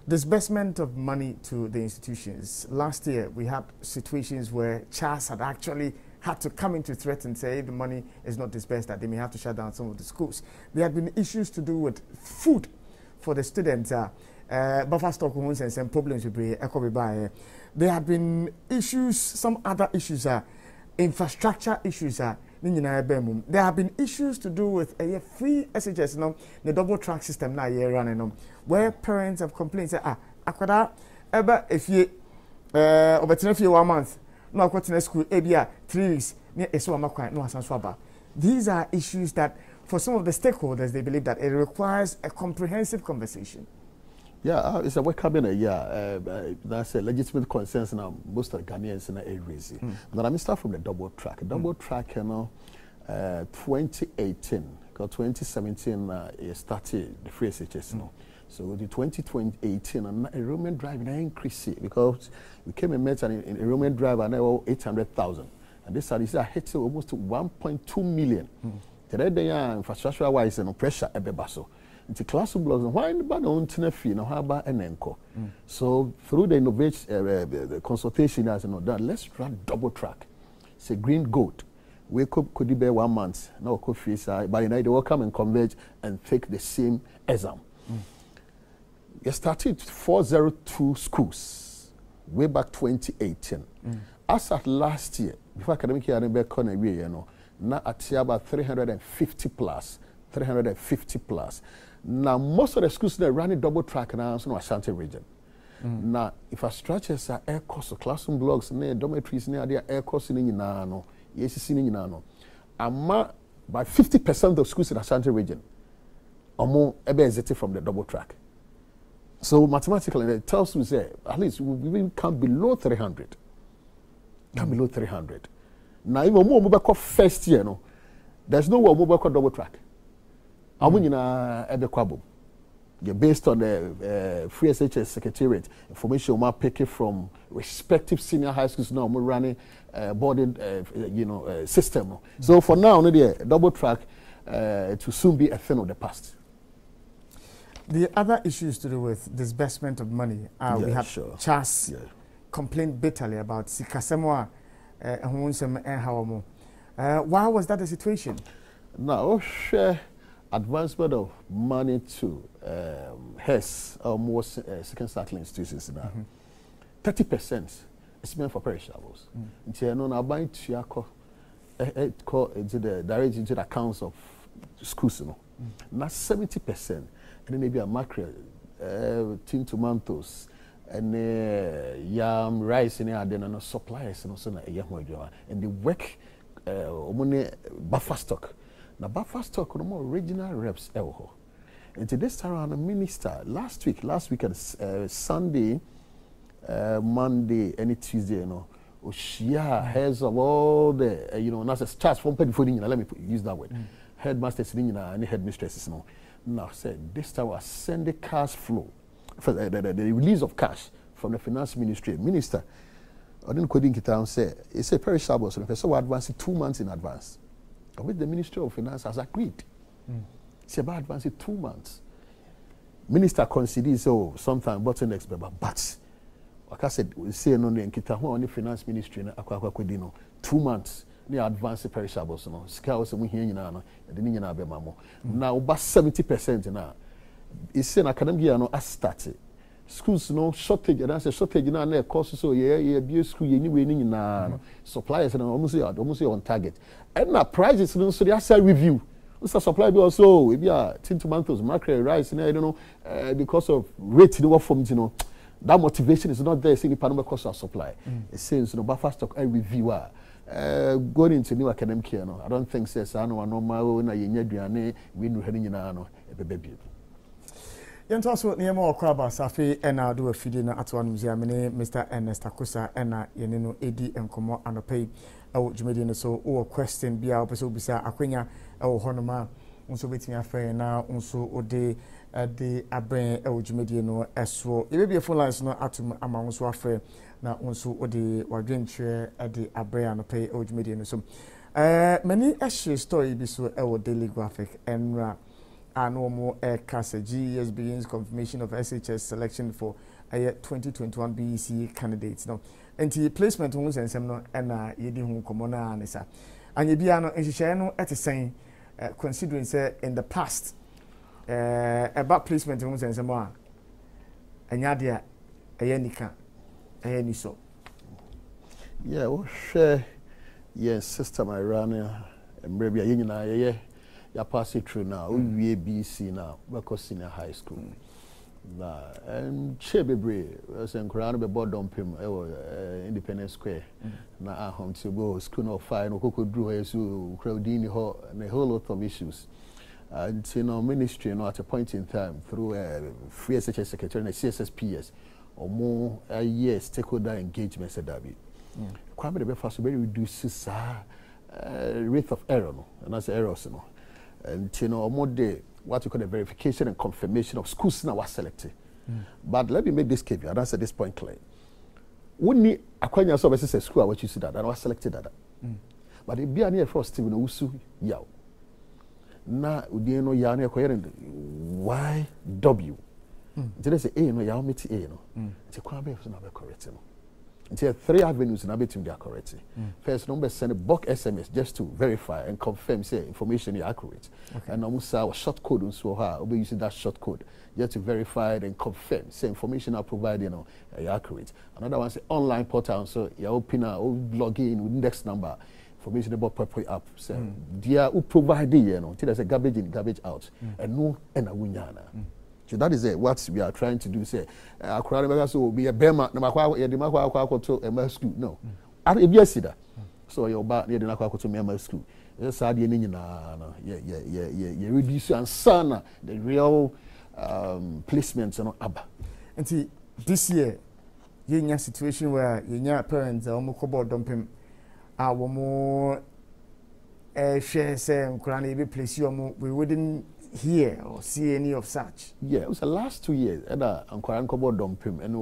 Disbursement of money to the institutions. Last year, we had situations where CHAS had actually had to come into threat and say if the money is not dispersed, that they may have to shut down some of the schools. There had been issues to do with food for the students. Buffer stock and some problems with the there have been issues, some other issues, infrastructure issues. There have been issues to do with a free SHS, the double track system now running, where parents have complained, say, akwada, if you, if you 1 month, no, I got in school, 3 weeks, these are issues that, for some of the stakeholders, they believe that it requires a comprehensive conversation. Yeah, it's a welcoming. That's a legitimate concerns now. Most of the Ghanaians in the raising. But I'm start from the double track. Double track, 2018, because 2017 started the free SHS. So the 2018 enrollment drive increased because we came and met an enrollment drive and now 800,000, and this is hit almost 1.2 million. Today they are infrastructure wise and pressure ebebaso. Into classroom blocks and why anybody don't tenefi now how about an encore. So through the innovation the consultation as done, let's run double track. It's a green goat. We could be 1 month now could face by the night they will come and converge and take the same exam. We started 402 schools way back 2018. As at last year, before academic year now at about 350 plus. Now most of the schools that are running double track now in Ashanti region. Now infrastructures are air course, classroom blocks, dormitories, near air course in Inano, yes, in Inano. Ama by 50% of the schools in Ashanti region are more exited from the double track. So mathematically, it tells us that at least we come below 300. Below 300. Now, even more mobile first year, there's no more mobile double track. Based on the Free SHS Secretariat information, we pick it from respective senior high schools now. We're running boarding, system. So for now, the double track it will soon be a thing of the past. The other issues to do with disbursement of money, we have CHAS complained bitterly about Sikasemwa why was that the situation? Now, advancement of money to HES or more second startling institutions now. 30% is meant for perishables. Now buying to the direct into the accounts of schools. Now 70%. And then maybe a mackerel, tin tomatoes, and yam rice in there, no suppliers and also and they work buffer stock. Now buffer stock no more original reps and to this time around the minister last week at Sunday, Monday, any Tuesday, you know, heads of all the that's a charge from let me use that word. Headmasters and headmistresses now said this time was send the cash flow for the release of cash from the finance ministry. Minister, I didn't quote it say it's a perishable, so the so advance 2 months in advance. With the Ministry of Finance has agreed. It's about advancing 2 months. Minister considers sometime bottlenecks, but like I said, we say no name kita on the finance ministry na akwa 2 months near advance perishables no. Sika we say here nyina no, de nyina be mamo. Now about 70% now. It's saying academic year no as started. Schools no shortage, and that's a shortage na na course so be school anyway nyina suppliers na almost on target. And na prices no so they say review. So supply be also we be tomatoes, mackerel, rice, I don't know because of rate the work from that motivation is not there. Saying the panel cost of supply. It says buffer stock reviewer going into new academic year. No, I don't think says I know normal na yenye duane we no heading na no baby. Yɛnto aso nneɛma wɔ Kwaba Safi ɛna do afidi na atwa no museum ne Mr. Ernest Akosa ɛna yɛne no edi nkɔmɔ anɔpɛ ɛwɔ dwumadi no so wɔ question bia wɔ pɛ sɛ obisa akwanya ɛwɔ hɔ no ma nso betimi afɛ na nso ode de abɛn ɛwɔ dwumadi no ɛso yɛbɛbie phone lines no atum ama nso afɛ na nso ode wadwenkyerɛ ɛde abɛn anɔpɛ ɛwɔ dwumadi no so many ɛhye story bi so ɛwɔ Daily Graphic ɛnra and one more CASA GES begins confirmation of SHS selection for 2021 BEC candidates. Now, and the placement homes and some no and yedi home commona anisa. And ye biano and she no at the same considering say in the past about placement homes and some more and yadia a yenika a yeniso. Yeah, well, share yes, sister my runner and maybe a union. You pass it through now. We BC now because senior high school. Nah, and Chebebre was in Crown be board dump him. Independence Square. Now home to go school of fire. No could drew as you crowdini and a whole lot of issues. And ministry, at a point in time through free SHS secretary and CSSPS or more year stakeholder engagement said that be. Kwame the first very reduces rate of error, and that's errors, and more day what you call the verification and confirmation of schools now was selected. But let me make this caveat. That's at this point clear. Wouldn't acquire services a school what you see that I was selected that. But it be a near first Stephen Usu Yao. Now we no ya near coherent YW. They say A no Yao meet A no. It's a quite not correct. There are 3 avenues in between they are correct. First, number send a bulk SMS just to verify and confirm say information is accurate. Okay. And almost a short code on so we'll be using that short code just to verify and confirm say information are provided accurate. Another one say online portal so you open log in with index number information about purple app. So they are who provide there's a garbage in, garbage out, and no and a winyana. So that is what we are trying to do. Say, will be a Bema, no to school. No, so you're back near the to school. That's how you reduce and son the real placements and abba. And see, this year, you're in a situation where your parents are almost about dumping our more share saying, Kurani, place you, we wouldn't hear or see any of such. Yeah, it was the last 2 years. And Kwaran Kobo Dumpim and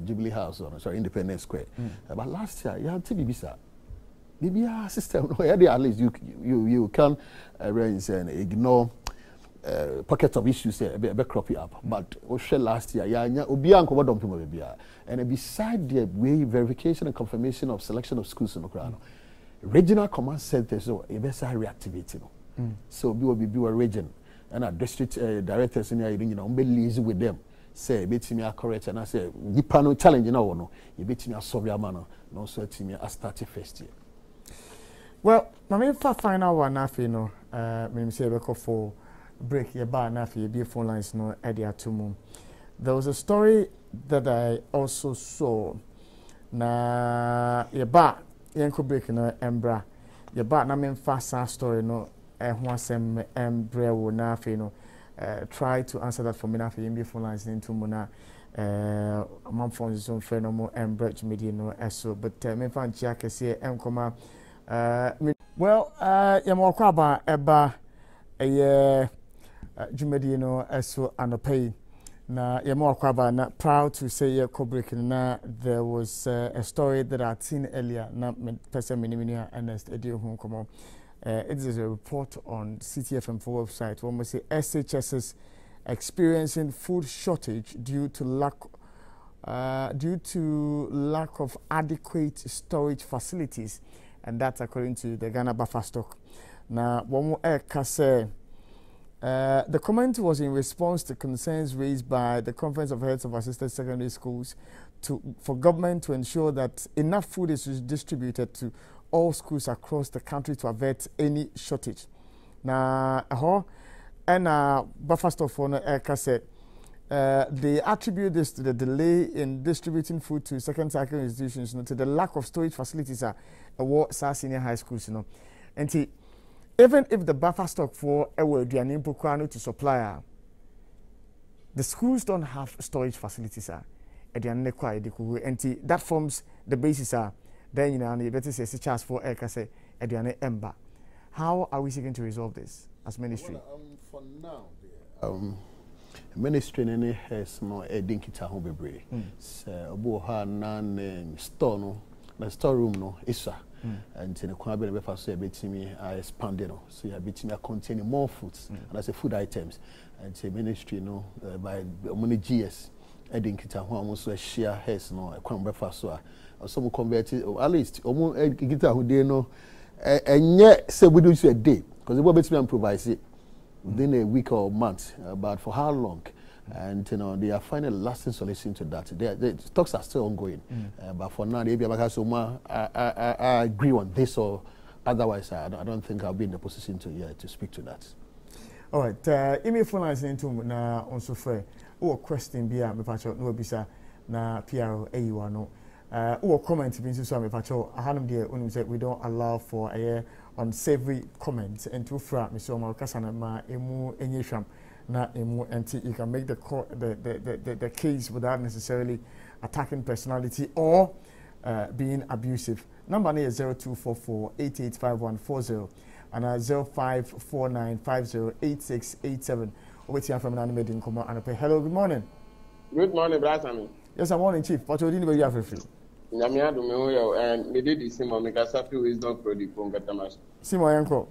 Jubilee House on Independence Square. But last year, you had to be bisa. Maybe our system, at least you can arrange and ignore pockets of issues be cropping up. But last year, Obian Kobo Dumpim. And beside the way verification and confirmation of selection of schools in Ukraine, regional command centers so reactivating. So we will be a region. And our district directors in here, be lazy with them. Say, bet me correct, and I say, you panel challenge, no, you bet me a Soviet manner, no, so to me, I started first year. Well, my main final one, nothing, no, me say, for break your bar, nothing, be phone lines, no, Eddie Atumu. there was a story that I also saw. Na yeba yenko break no embra yeba na me fast story no ho asem embre wo na afi no try to answer that for me na afi yimbi phone lines into mo na amam phone zone friend no mo embra media no eso but me fan chia kese enkoma well yamo kwa ba eba jumedi no eso anopay na yemo akwaba na proud to say ye breaking na there was a story that I'd seen earlier na person minimia Ernest Edio Hunkomo. It is a report on CTFM4 website where we say SHS is experiencing food shortage due to lack of adequate storage facilities, and that's according to the Ghana Buffer Stock. Now one more the comment was in response to concerns raised by the Conference of Heads of Assisted Secondary Schools for government to ensure that enough food is distributed to all schools across the country to avert any shortage. Now, Buffer Stock for said they attribute this to the delay in distributing food to second cycle institutions, to the lack of storage facilities at senior high schools, and even if the buffer stock for Aduane Mpokwano to supply, the schools don't have storage facilities. And that forms the basis. Then you better say such as for Ekase Aduane Emba. How are we seeking to resolve this as ministry? Well, for now, ministry any has no edinkita home bebre. So obuha nan store no, the storeroom no isa. And in the Kwabene Befaso, betimi are expanded, so you are betimi containing more foods, and that's the food items. And the ministry, by money GS, adding kita almost a share has no a Kwabene Befaso, or some converted, or at least almost a guitar who they know, and yet say we do a day, because the Bob improvise it within a week or month, but for how long? And they are finding a lasting solution to that. The talks are still ongoing, but for now, I agree on this, or otherwise, I don't think I'll be in the position to speak to that. All right, email phone lines into na on software. Or question be me pacho no bisa na PRO AU1. Or comment be so me pacho. Ahanum de unum say we don't allow for a unsavory comments and to fra me so ma kasana ma emu enyesham. Na emu enti you can make the case without necessarily attacking personality or being abusive. Number is 0244-885140 and 0549508687. Wait here from an animated comment and pay. Hello, good morning. Good morning, Brasami. Yes, I'm morning, Chief. What you doing with you free? Nyamia do me oyo and me did this Simon make a sapi wisdom product from Gatamas. Simon Yanko.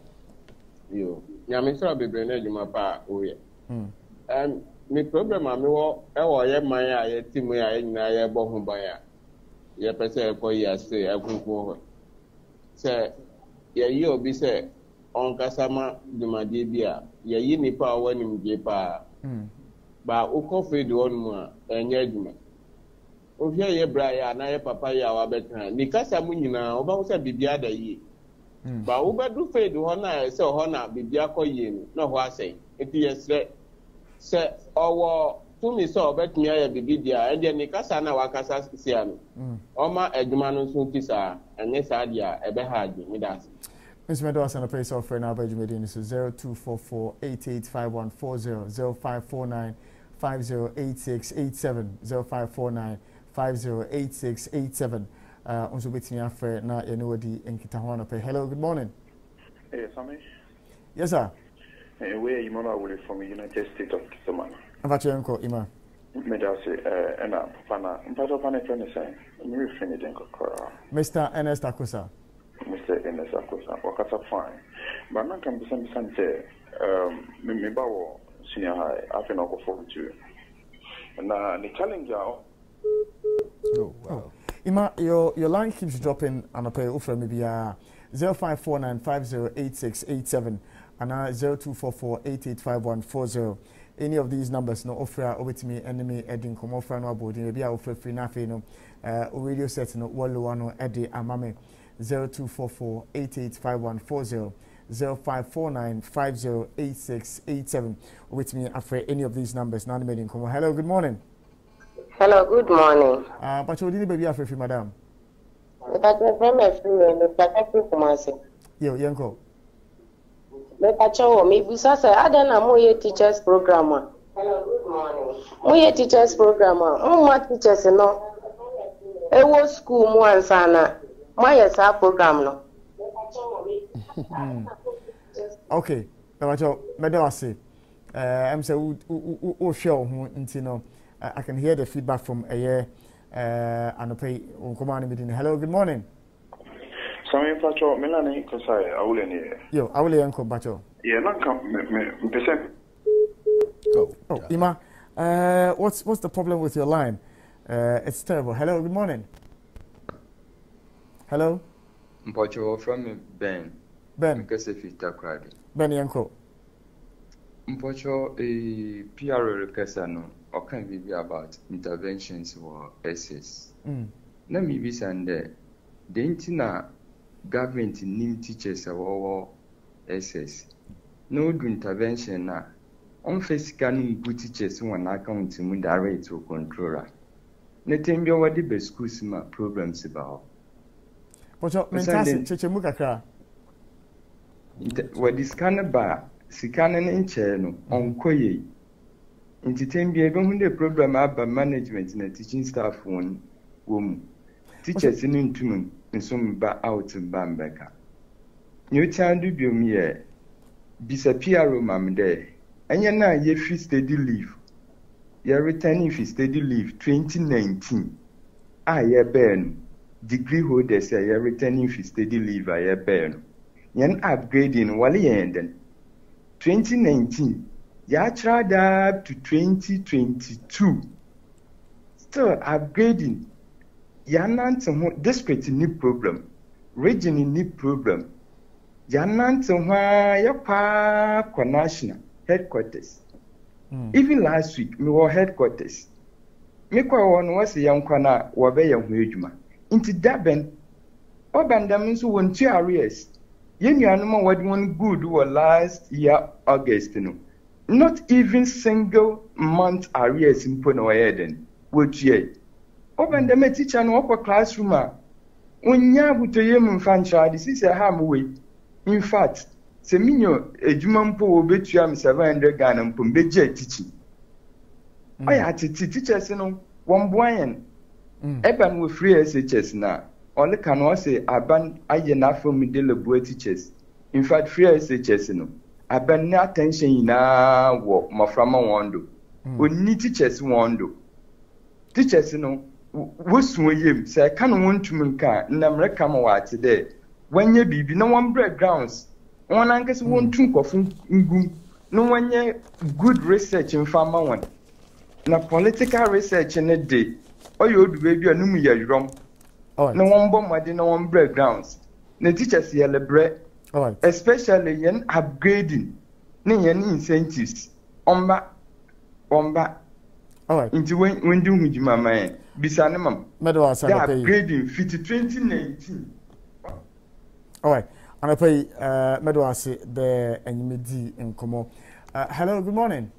Yo. Nyamia so be brene juma pa oye. Me problem a me wo e wo ye man a ye timu a ye nyina ye bo ho ban a ye pese e ko ye se akunku ho se ye yi obi se on kasama dumade bi a ye yi nipa a wanim je pa ba ukọ field on mu a enye adwuma o hwe ye bra ya na ye papa ya wa betan ni kasa mu nyina o ba wo se bibia da yi ba wo ba du field ho na se ho na bibia ko yi ni na ho asai eti yesre se owo tumi so obetumi aye bibidia e de ni kasa na wakasa sia no oma adwuma no so kisa enye sa dia ebe haje mi das Mr. Meadows and a place offer now by Jumedin is 0244-885140 0549-508687 0549-508687 also betting after na anybody in Kitahwana pay. Hello, good morning. Hey, Sami. Yes, sir. Hey, where you man from the United States of Kisomana? About your uncle, Ima. Medasi, and Pana, Pana Fenison, and you finish in Kokora. Mr. Ernest Akusa. Mr. Ernest Akusa, Wakasa fine. But not can be some Sante, Mibawo, senior high, I think I'll go forward to you. And the challenge out. Oh, wow. Ima, your line keeps dropping on a pay offer maybe 0549508687 and 0244-885140. Any of these numbers no offer over to me enemy edding come offer no board maybe I offer free na fe no radio set no wallo no eddy amame 0244-885140 0549508687 over to me after any of these numbers now made in come. Hello, good morning. Hello, good morning. But you didn't baby after madam. But my friend is free, but I feel for Yo, Yanko. But I show me, Busasa, I don't know more teachers programmer. Hello, good morning. More teachers programmer. Oh, my teachers, no. I was school once, Anna. My program, no. Okay, I say, I'm so show who I can hear the feedback from a year and pay on command meeting. Hello, good morning. Sammy Pacho, Melanie, because I will in Yo, I will uncle Bacho. Yeah, not come, percent. Oh, Ima, what's the problem with your line? It's terrible. Hello, good morning. Hello? Mpocho from Ben. Because if it's crowded. Ben Yanko. Mpocho a PR recasano or can be about interventions or SS. Let me be Sunday. The Intina government name teachers or SS. No do intervention now. On face scanning good teachers one account to direct or controller. Nothing be what the best schools programs about. But your mentality, Chechemukakra. What is Canaba, Sikanan in Cheno, on Koye. Entertain be able to program up by management in a teaching staff one woman. Teachers in Tumun and some back out in Bambeka. New child do be me, disappear, mamma there. And you're now ye free steady leave. You're returning for steady leave 2019. Yeah, Ben. Degree holders say you're returning for steady leave. Yeah, Ben. You're upgrading while you ending. 2019. You tried up to 2022. Still upgrading. You're not some district need problem. Region need problem. You're not some you're national headquarters. Even last week, we were headquarters. Me kwa was a young corner, wabe young hujuma. Into Daben, Obandam so 1 areas. You animal what one good were last year, August. Not even single month areas in Pono Eden. Which ye Obandam teacher and upper classroom. When ya would to him fancha, this is a ham way. In fact, Seminyo, a Jumampo will bet you am 700 Ghana and Pumbeja teaching. I had to teachers, one boy. Eban with free SHS now. Only can I say, Aban, I enough for me deliberate teachers. In fact, free SHS, Aban no attention now, what my frama wando. We need teachers wando. Teachers, what's with say, I can't want to make car, and I'm recommend today. When you be no one break grounds. One angus won't think of no one good research in farmer one. Na political research in a day. Or you would baby a numia wrong. No one bomb, no one break grounds. The teachers yell bread, especially yen upgrading, yen incentives. Omba. Into when doing with my man. Bisanamam. They are upgrading fit 2019. All right. And I pay Medwasi there and Midi in Como. Hello, good morning.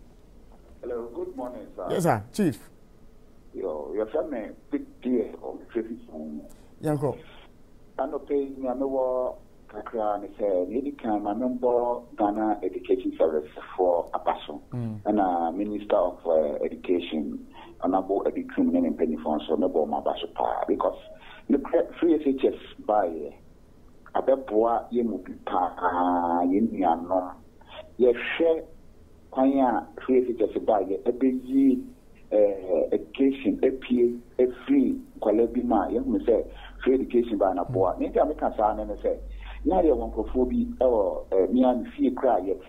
Hello, good morning, sir. Yes, sir, Chief. Your family big deal of traffic. Yanko. And okay, Namawa Kakra, and said, Lady Kam, I remember Ghana Education Service for Abaso, and Minister of Education, Honorable Eddie Criminal and Penny Fonso, Honorable Mabaso Pa, because the free SHS by Abeboa Yemupipa, Yemiano, yes, share Paya, free SHS by a busy education, a free, Qualebima, young say, free education by Napoa. Maybe I can say, now you want to phobia or me and fear cry yet.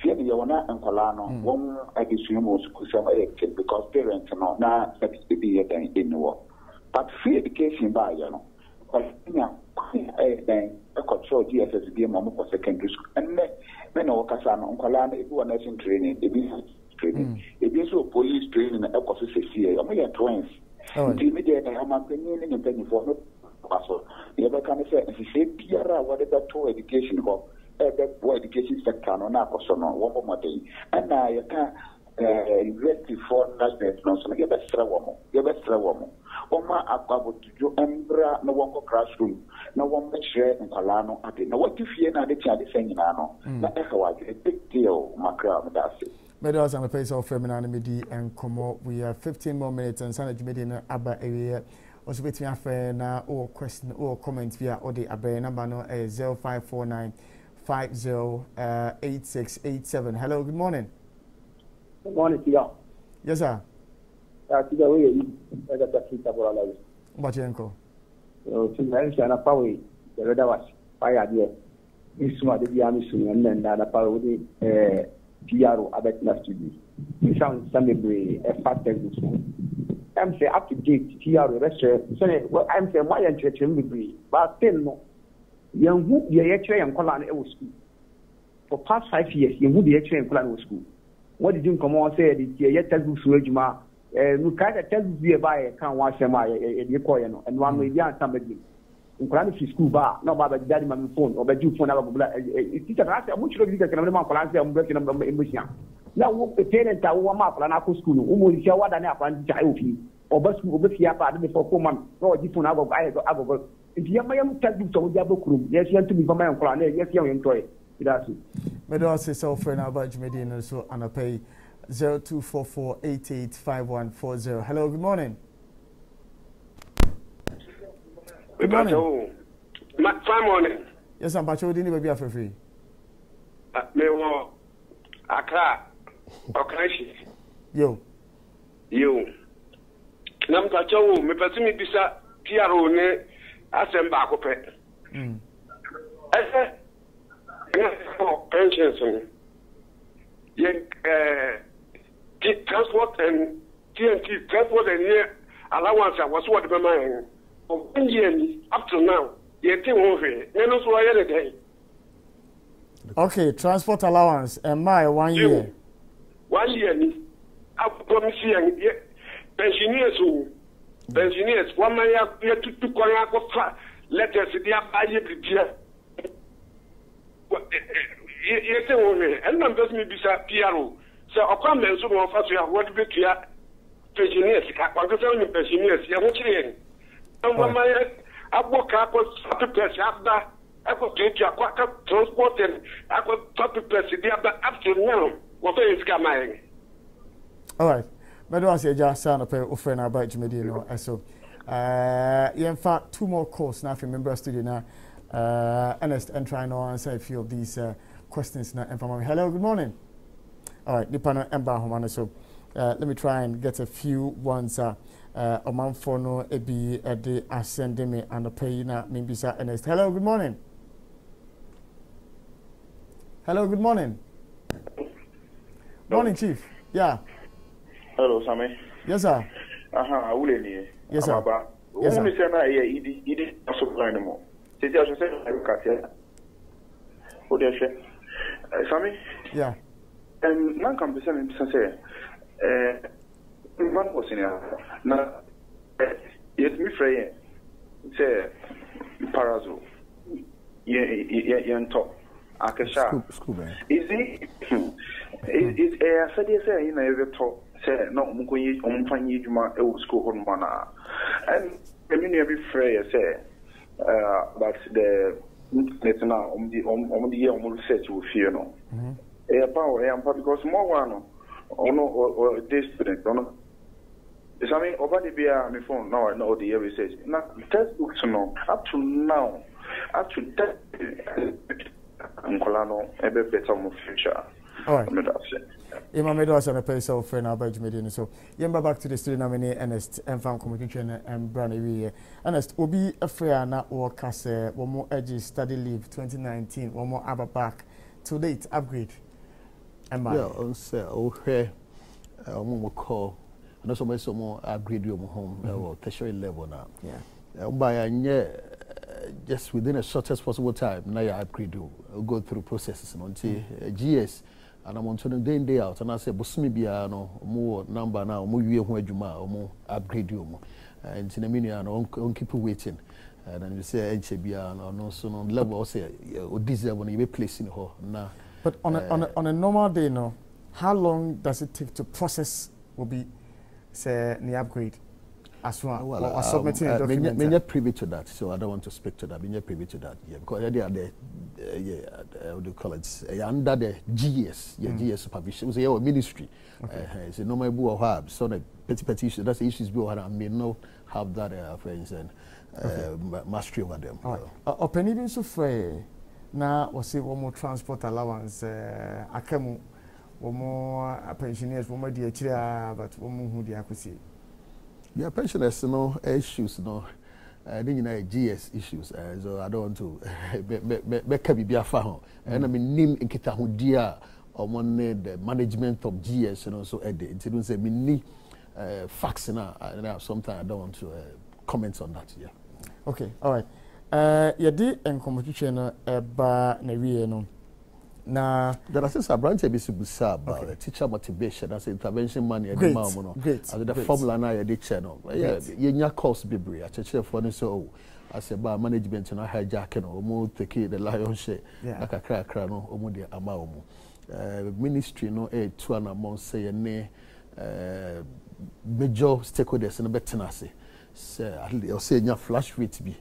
Fear me, you are not and Colano, one additional most because parents are not that to be in the war. But free education by, a control GSS be a moment for secondary school. And then Okasano, Colano, if you are nursing training, a business training, a business police training, a ecosystem, I mean, twins. Immediately, I'm a penny and penny for no. The other can say, Pierre, whatever to education, or education sector, no, one more day. And now you can't university for graduates no so you best woman Oma akwabo tujo embra no wonko classroom na won be share nkwala no ade na what if ye na de tia de sanyina no na e ka a big deal makra me da se Medos and the pace of feminine midi and come we have 15 more minutes and sanity media aba area also between affair na or question or comment via or the abe number no 0549 508687. Hello, good morning. Good morning to you. Yes, sir. Tiga we I got that kita bola lagi. Baca enko. Sebenarnya saya pawe berada was payah dia. Ini semua dia misu dan ada pawe di PRO abet na studio. Ini sound sambil factor itu. I'm say up to date PRO restaurant. So I'm say my entry be but still no. Yang hu dia actually yang kola na school. For past 5 years, yang hu dia actually yang kola na school. What did you come on say the ya textbook suejuma no kind of textbook be by kan wa shema e ko ye no and one we yan somebody in plan fi school ba no ba daddy my phone or ba ju phone na ba bula teacher na say amu chiro bi ka na ma plan say amu be na emotion na wo parent ta wo ma plan na ko school no mo ri wa da na plan teacher ayo fi o ba school o be fi apa de for ko man no ji phone ago ago if you am textbook to ja bokurum yes yan to mi fa ma yan plan yes yan yan toy that's it. Medos is offer now about Medina so and I pay 0244885140. Hello, good morning. Good morning. Fine morning. Yes, I'm Pacho. Didn't even be for free. Me wo Accra. Okashi. Yo. Nam Pacho, me pesi mi bisa PRO ne asemba ko pe. Pensions transport and TNT transport and allowance was what the man of 1 year up to now. Okay, transport allowance and my 1 year. 1 year I promise you pensioners 1 man you to letters the and I'm just maybe PRO. So I come and so on first. You have what bit here pensioners. I want to tell you pensioners. You want to and when I work up with press after I got to take your transport and I got to press the up to now. What is coming? All right. But once you just sound up offer now about Medina, so in fact 2 more calls now from member studio now. Ernest and trying to answer a few of these questions now. Hello, good morning. All right, Nipano Emba Homana. So let me try and get a few ones. Oman Fono Ebi Ede Ascendeme and the Payina Mimbisa Ernest. Hello, good morning. Hello, good morning. Morning, Chief. Yeah. Hello, Sammy. Yes, sir. Yes, sir. Yes, sir. Sammy? Yeah. Nan kam bisa me bisa say man was in na yet me frey say parazo ye top akesha school man is it said say you know the top say no mkunyi omfanyi djuma e school hon mana and me be frey say but the internet now the research will fear no power because more one or this student it's I mean over the beer my phone now I know the research now textbooks no up to now up to that Nkolano ebe better more future. All right. Ima Medos and a place of friend about Medina. So yemba back to the studio nominee Ernest and farm communication and brand Ernest obi affair na or case one more edgy study leave 2019 one more abba back to date upgrade. Yeah, on say okay more call and also my some more upgrade your home or tertiary level now. Yeah. By just within a shortest possible time now you upgrade you go through processes until GS. And I'm on to day in day out, and I say, Bosumi Bia, no more number now, more you who Juma, or more upgrade you. And in a minute, on keep waiting. And then you say, Bia, no, so on level, say, or diesel when you be placing her. Now, but on a normal day, no, how long does it take to process will be say the upgrade as well or submitting a document? I'm not privy to that, so I don't want to speak to that. I'm not privy to that, yeah, because they are the what do you call it? Under the GS, GS supervision, so your ministry. It's a normal board have so the petty issue. That's the issues we have. I may not have that for instance mastery over them. Open even so free. Now we see one more transport allowance. Akemu, one more pensioners, one more DHR, but one more who they are see. Yeah, pensioners, no issues, no. I think GS issues, so I don't want to be a fan. And I mean, Nim Ikitahudia or one the management of GS, and also it didn't say me facts now. And sometimes I don't want to comment on that. Yeah. Okay, all right. Yadi and competition ba newie no. Na there are since a branch ebisu about teacher motivation as intervention money every month no. As the formula na yadi channel. Yeah, yenya course bebre a church for no so as about management no hijack no omo take the lion share akakra no omo de ama omo. Ministry no to an amount say ne major stakeholders no betena say I'll say nya flash rate be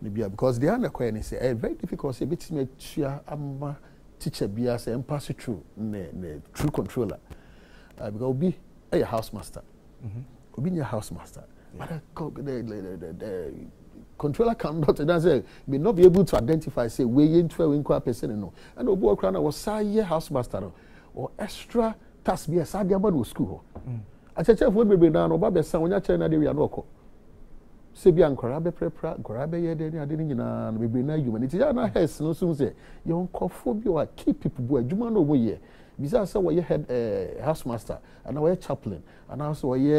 because they are not quite say very difficult say bit me tua ama teacher be as and pass it through the true controller because obi a house master obi your house master but the controller cannot say may not be able to identify say we into a inquire person no and obi okra na was say house master or extra task be as ade about school a church for be na no ba be san onya chena de we na okọ sebi ankora be prepra ankora be ye de ni ade ni nyina be be na humanity ya na hes no so say ye onkofo bi o keep people bo adwuma no mo ye bisa say we head house master and we chaplain and also we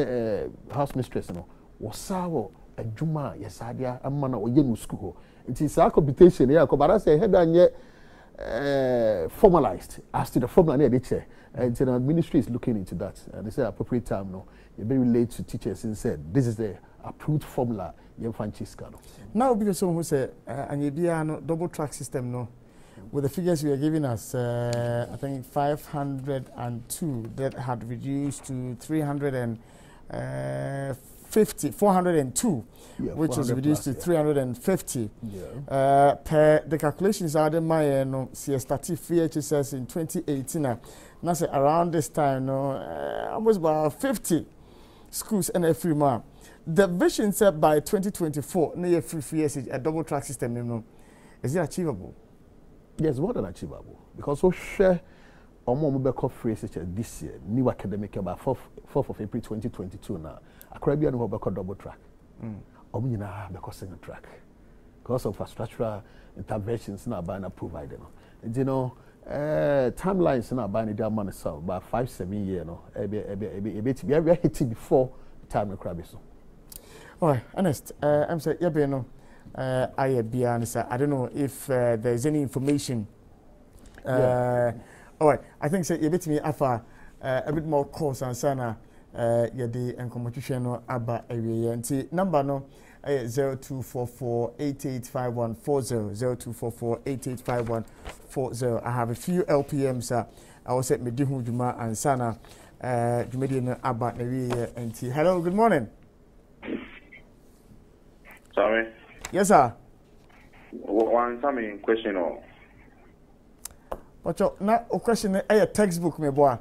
house mistress no wo sawo adwuma ye sadia amma na oye no school it is a computation ya ko bara say head anye formalized as to the formula na dey chair and the ministry is looking into that and they say appropriate time no you be relate to teachers and said this is the approved formula Francisco. Now because someone who say no double track system no with the figures you are giving us I think 502 that had reduced to 402 which is reduced to 350 per the calculations are the my no started VHSS in 2018 now say around this time no almost about 50 schools and a free month. The vision said by 2024, near free years a double track system. You know, is it achievable? Yes, more than achievable. Because we share our mobile free this year, new academic about 4th of April 2022 now. A Caribbean mobile double track. Omina because single track. Because of infrastructural interventions now by provided. And you know, timelines now by the man itself about 5-7 years. No, we are hitting before time the crab is. All right, Ernest, I'm saying, I don't know if there's any information. All right, I think say you bet me afa a bit more course and sana yadi and competition no aba area and number no 0244885140 0244885140. I have a few LPMs. I was at Medihu Juma and sana Jumedian aba area and hello, good morning. Sorry. Yes, sir. One time question or. But now a question a textbook me boy.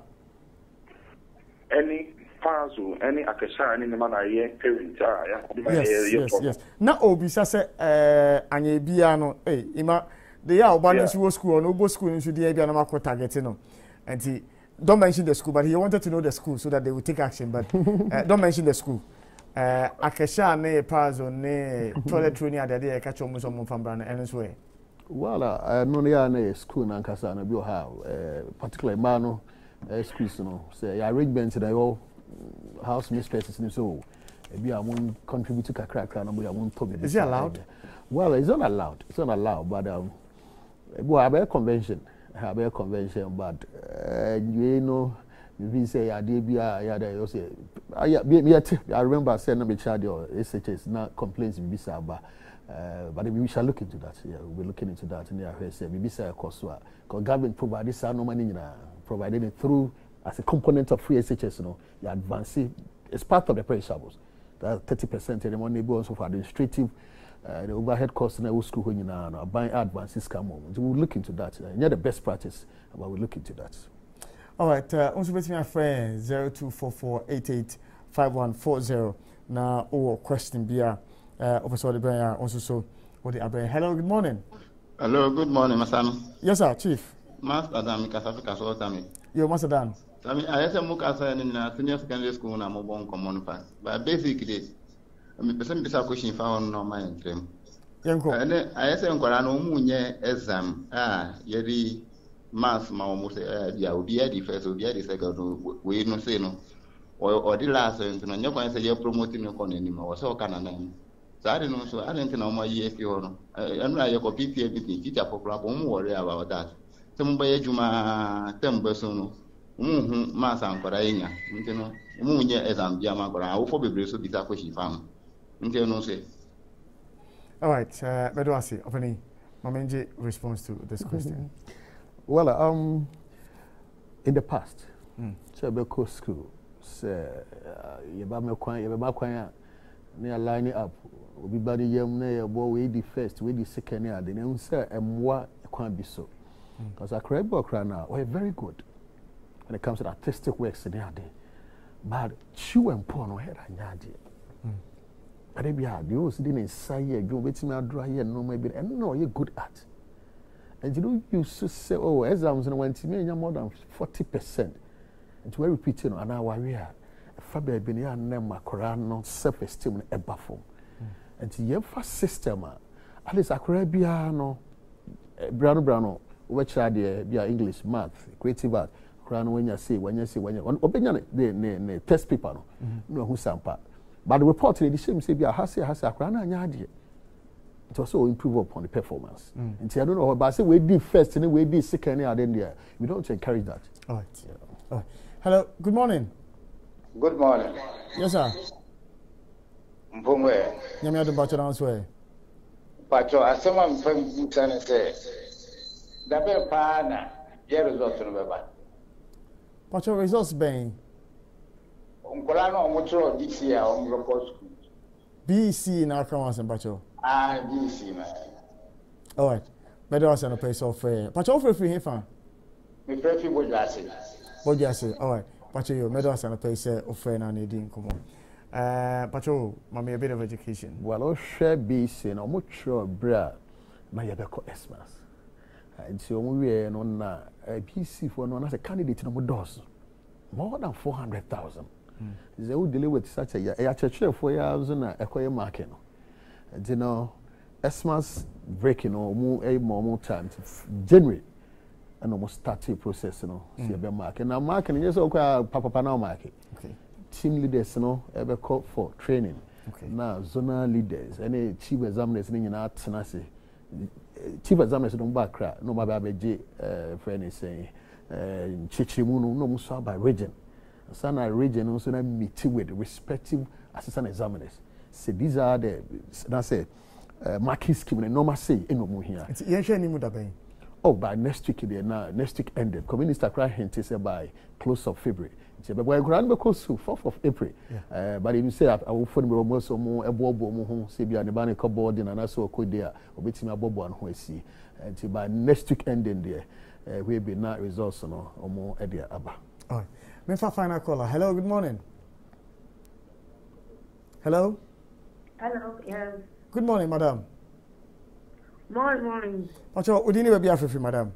Any puzzle, any akasha, any man I hear parent. Yes. Now obisa say anye biano ima they are Obanesi school or no school in Sudia Biana target no. And he don't mention the school, but he wanted to know the school so that they would take action. But don't mention the school. Akasha ne puzzle ne toiletry ni adade catch almost on from Brand and way. Well, I know they are a school in Ankasa and you have particularly Mano schools, you know, say arrangements that all house mistresses and so. Maybe I won't contribute to crack and I won't talk. Is it allowed? Well, it's not allowed. It's not allowed, but well, I have a convention, but you know. We say I remember saying no be child or SHS not complaints visa but we shall look into that. Yeah, we'll be looking into that. And I say visa cost because government provided some no money provided it through as a component of free SHS, you know, you advance it. It's part of the perishables. That 30% and the money goes for administrative, the overhead costs in the school when you know, buying advances come on. We'll look into that. You're the best practice, but we'll look into that. All right, also with my friend 0244885140. Now, question be Officer Debraya also so what the hello, good morning. Hello, good morning, Masano. Yes, sir, Chief. Master Dan Mikasafika Sotami. Yo, Master Dan. I mean, I said Mukasa in senior secondary school and I'm on common pass. But basically, I mean, person this question found on my dream. And I said, Corano Munye exam. Yeri mass, almost yeah, would be the first, would be the second, we no say no. Or the last, and you're going to say you're promoting your con anymore, so can I name. So I don't know, so I don't know my years. I'm not your copy, teacher for problem, worry about that. Somebody Juma Tembersono, Mass and Corina, you know, Munya as I'm Yamagora, I will probably so be that question found. Until no say. All right, Bedwasi, opening Mamenji response to this question. Well, in the past, Chebeko School, say, Yabama near lining up, everybody young near boy, the first, we the second year, the name say, and what can't be so. Because I create book right now, we're very good when it comes to artistic works in the day. But chew and porn or head and yard. But if you had those didn't say, you wait me out dry here, no, maybe, and no, you're good at. And you don't use to say, oh, exams and when to me, you're more than 40%. And to repeat, an hour here, a Fabia Benia name, Macorano, self esteem, a buffer. And to your first system, at least I could be no Brano. Which are the English, math, creative art, when you see, the test paper, no, who sample. But the report, the same say, has a crown and yard. It also improve upon the performance. And I don't know, but I say we did first and we did second year, then there. We don't encourage that. All right. Yeah. All right. Hello, good morning. Good morning. Yes, sir. Mpumwe. Nyamia do bacho answer. Bacho, asema mpumwe say. Dabe pana, ye results no beba. What your results been? Unkola no omotro this year on report school. BC na Akawas and Bacho. BC man. All right. Better us and a place of Bacho free here fan. Me free Bojase. Bojase. All right. Bacho you better us and a place of friend and Nadine come on. Bacho, mommy a bit of education. Well, I'll share BC and omotro bra. My yabeko Xmas. And so we are on a PC for no as a candidate in doors. More than 400,000. They will deal with such a church for years and a quay market. And you know, Xmas breaking or more time to January and almost start the process, you know, see a market. Now, marketing is okay, Papa now market. Okay. Team leaders, you know, ever call for training. Okay. Now, zonal leaders, any chief examiners in our tenacity. Chief examiners don't back crap. No matter friend is saying, Chichimuno, no musa by region. Sana region also meet with respective assistant examiners. So these are the marking scheme and normal say in no here. Oh, by next week next week ended. Community cry hint say by close of February. But we're going to go to 4th of April. But if you say I will phone me almost more a bobo mo say be an ebani cupboard and also a there or betting a bobo and who see. And by next week ending there, we'll be not results or more at the Abba. All right. Mefa final caller. Hello, good morning. Hello? Hello, yes. Good morning, madam. Morning. Pacho, Udini will be out free, madam.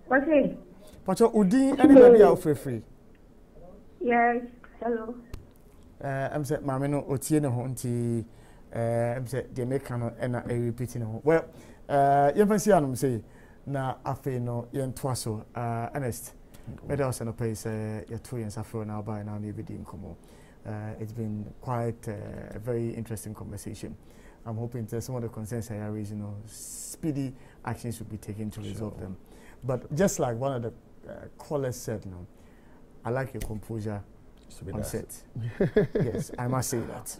What's it? Pacho, Udini, anybody out free? Yes, hello. I'm saying, Mamino, Otieno Honti, I'm saying, the American and I repeating. Well, you can see, I'm saying, na afeno yen twaso honest better us no place your 2 years afro now by now maybe in komo. It's been quite a very interesting conversation. I'm hoping that some of the concerns I raised, you know, speedy actions should be taken to resolve them. But just like one of the callers said, no, I like your composure on set. Yes, I must say that.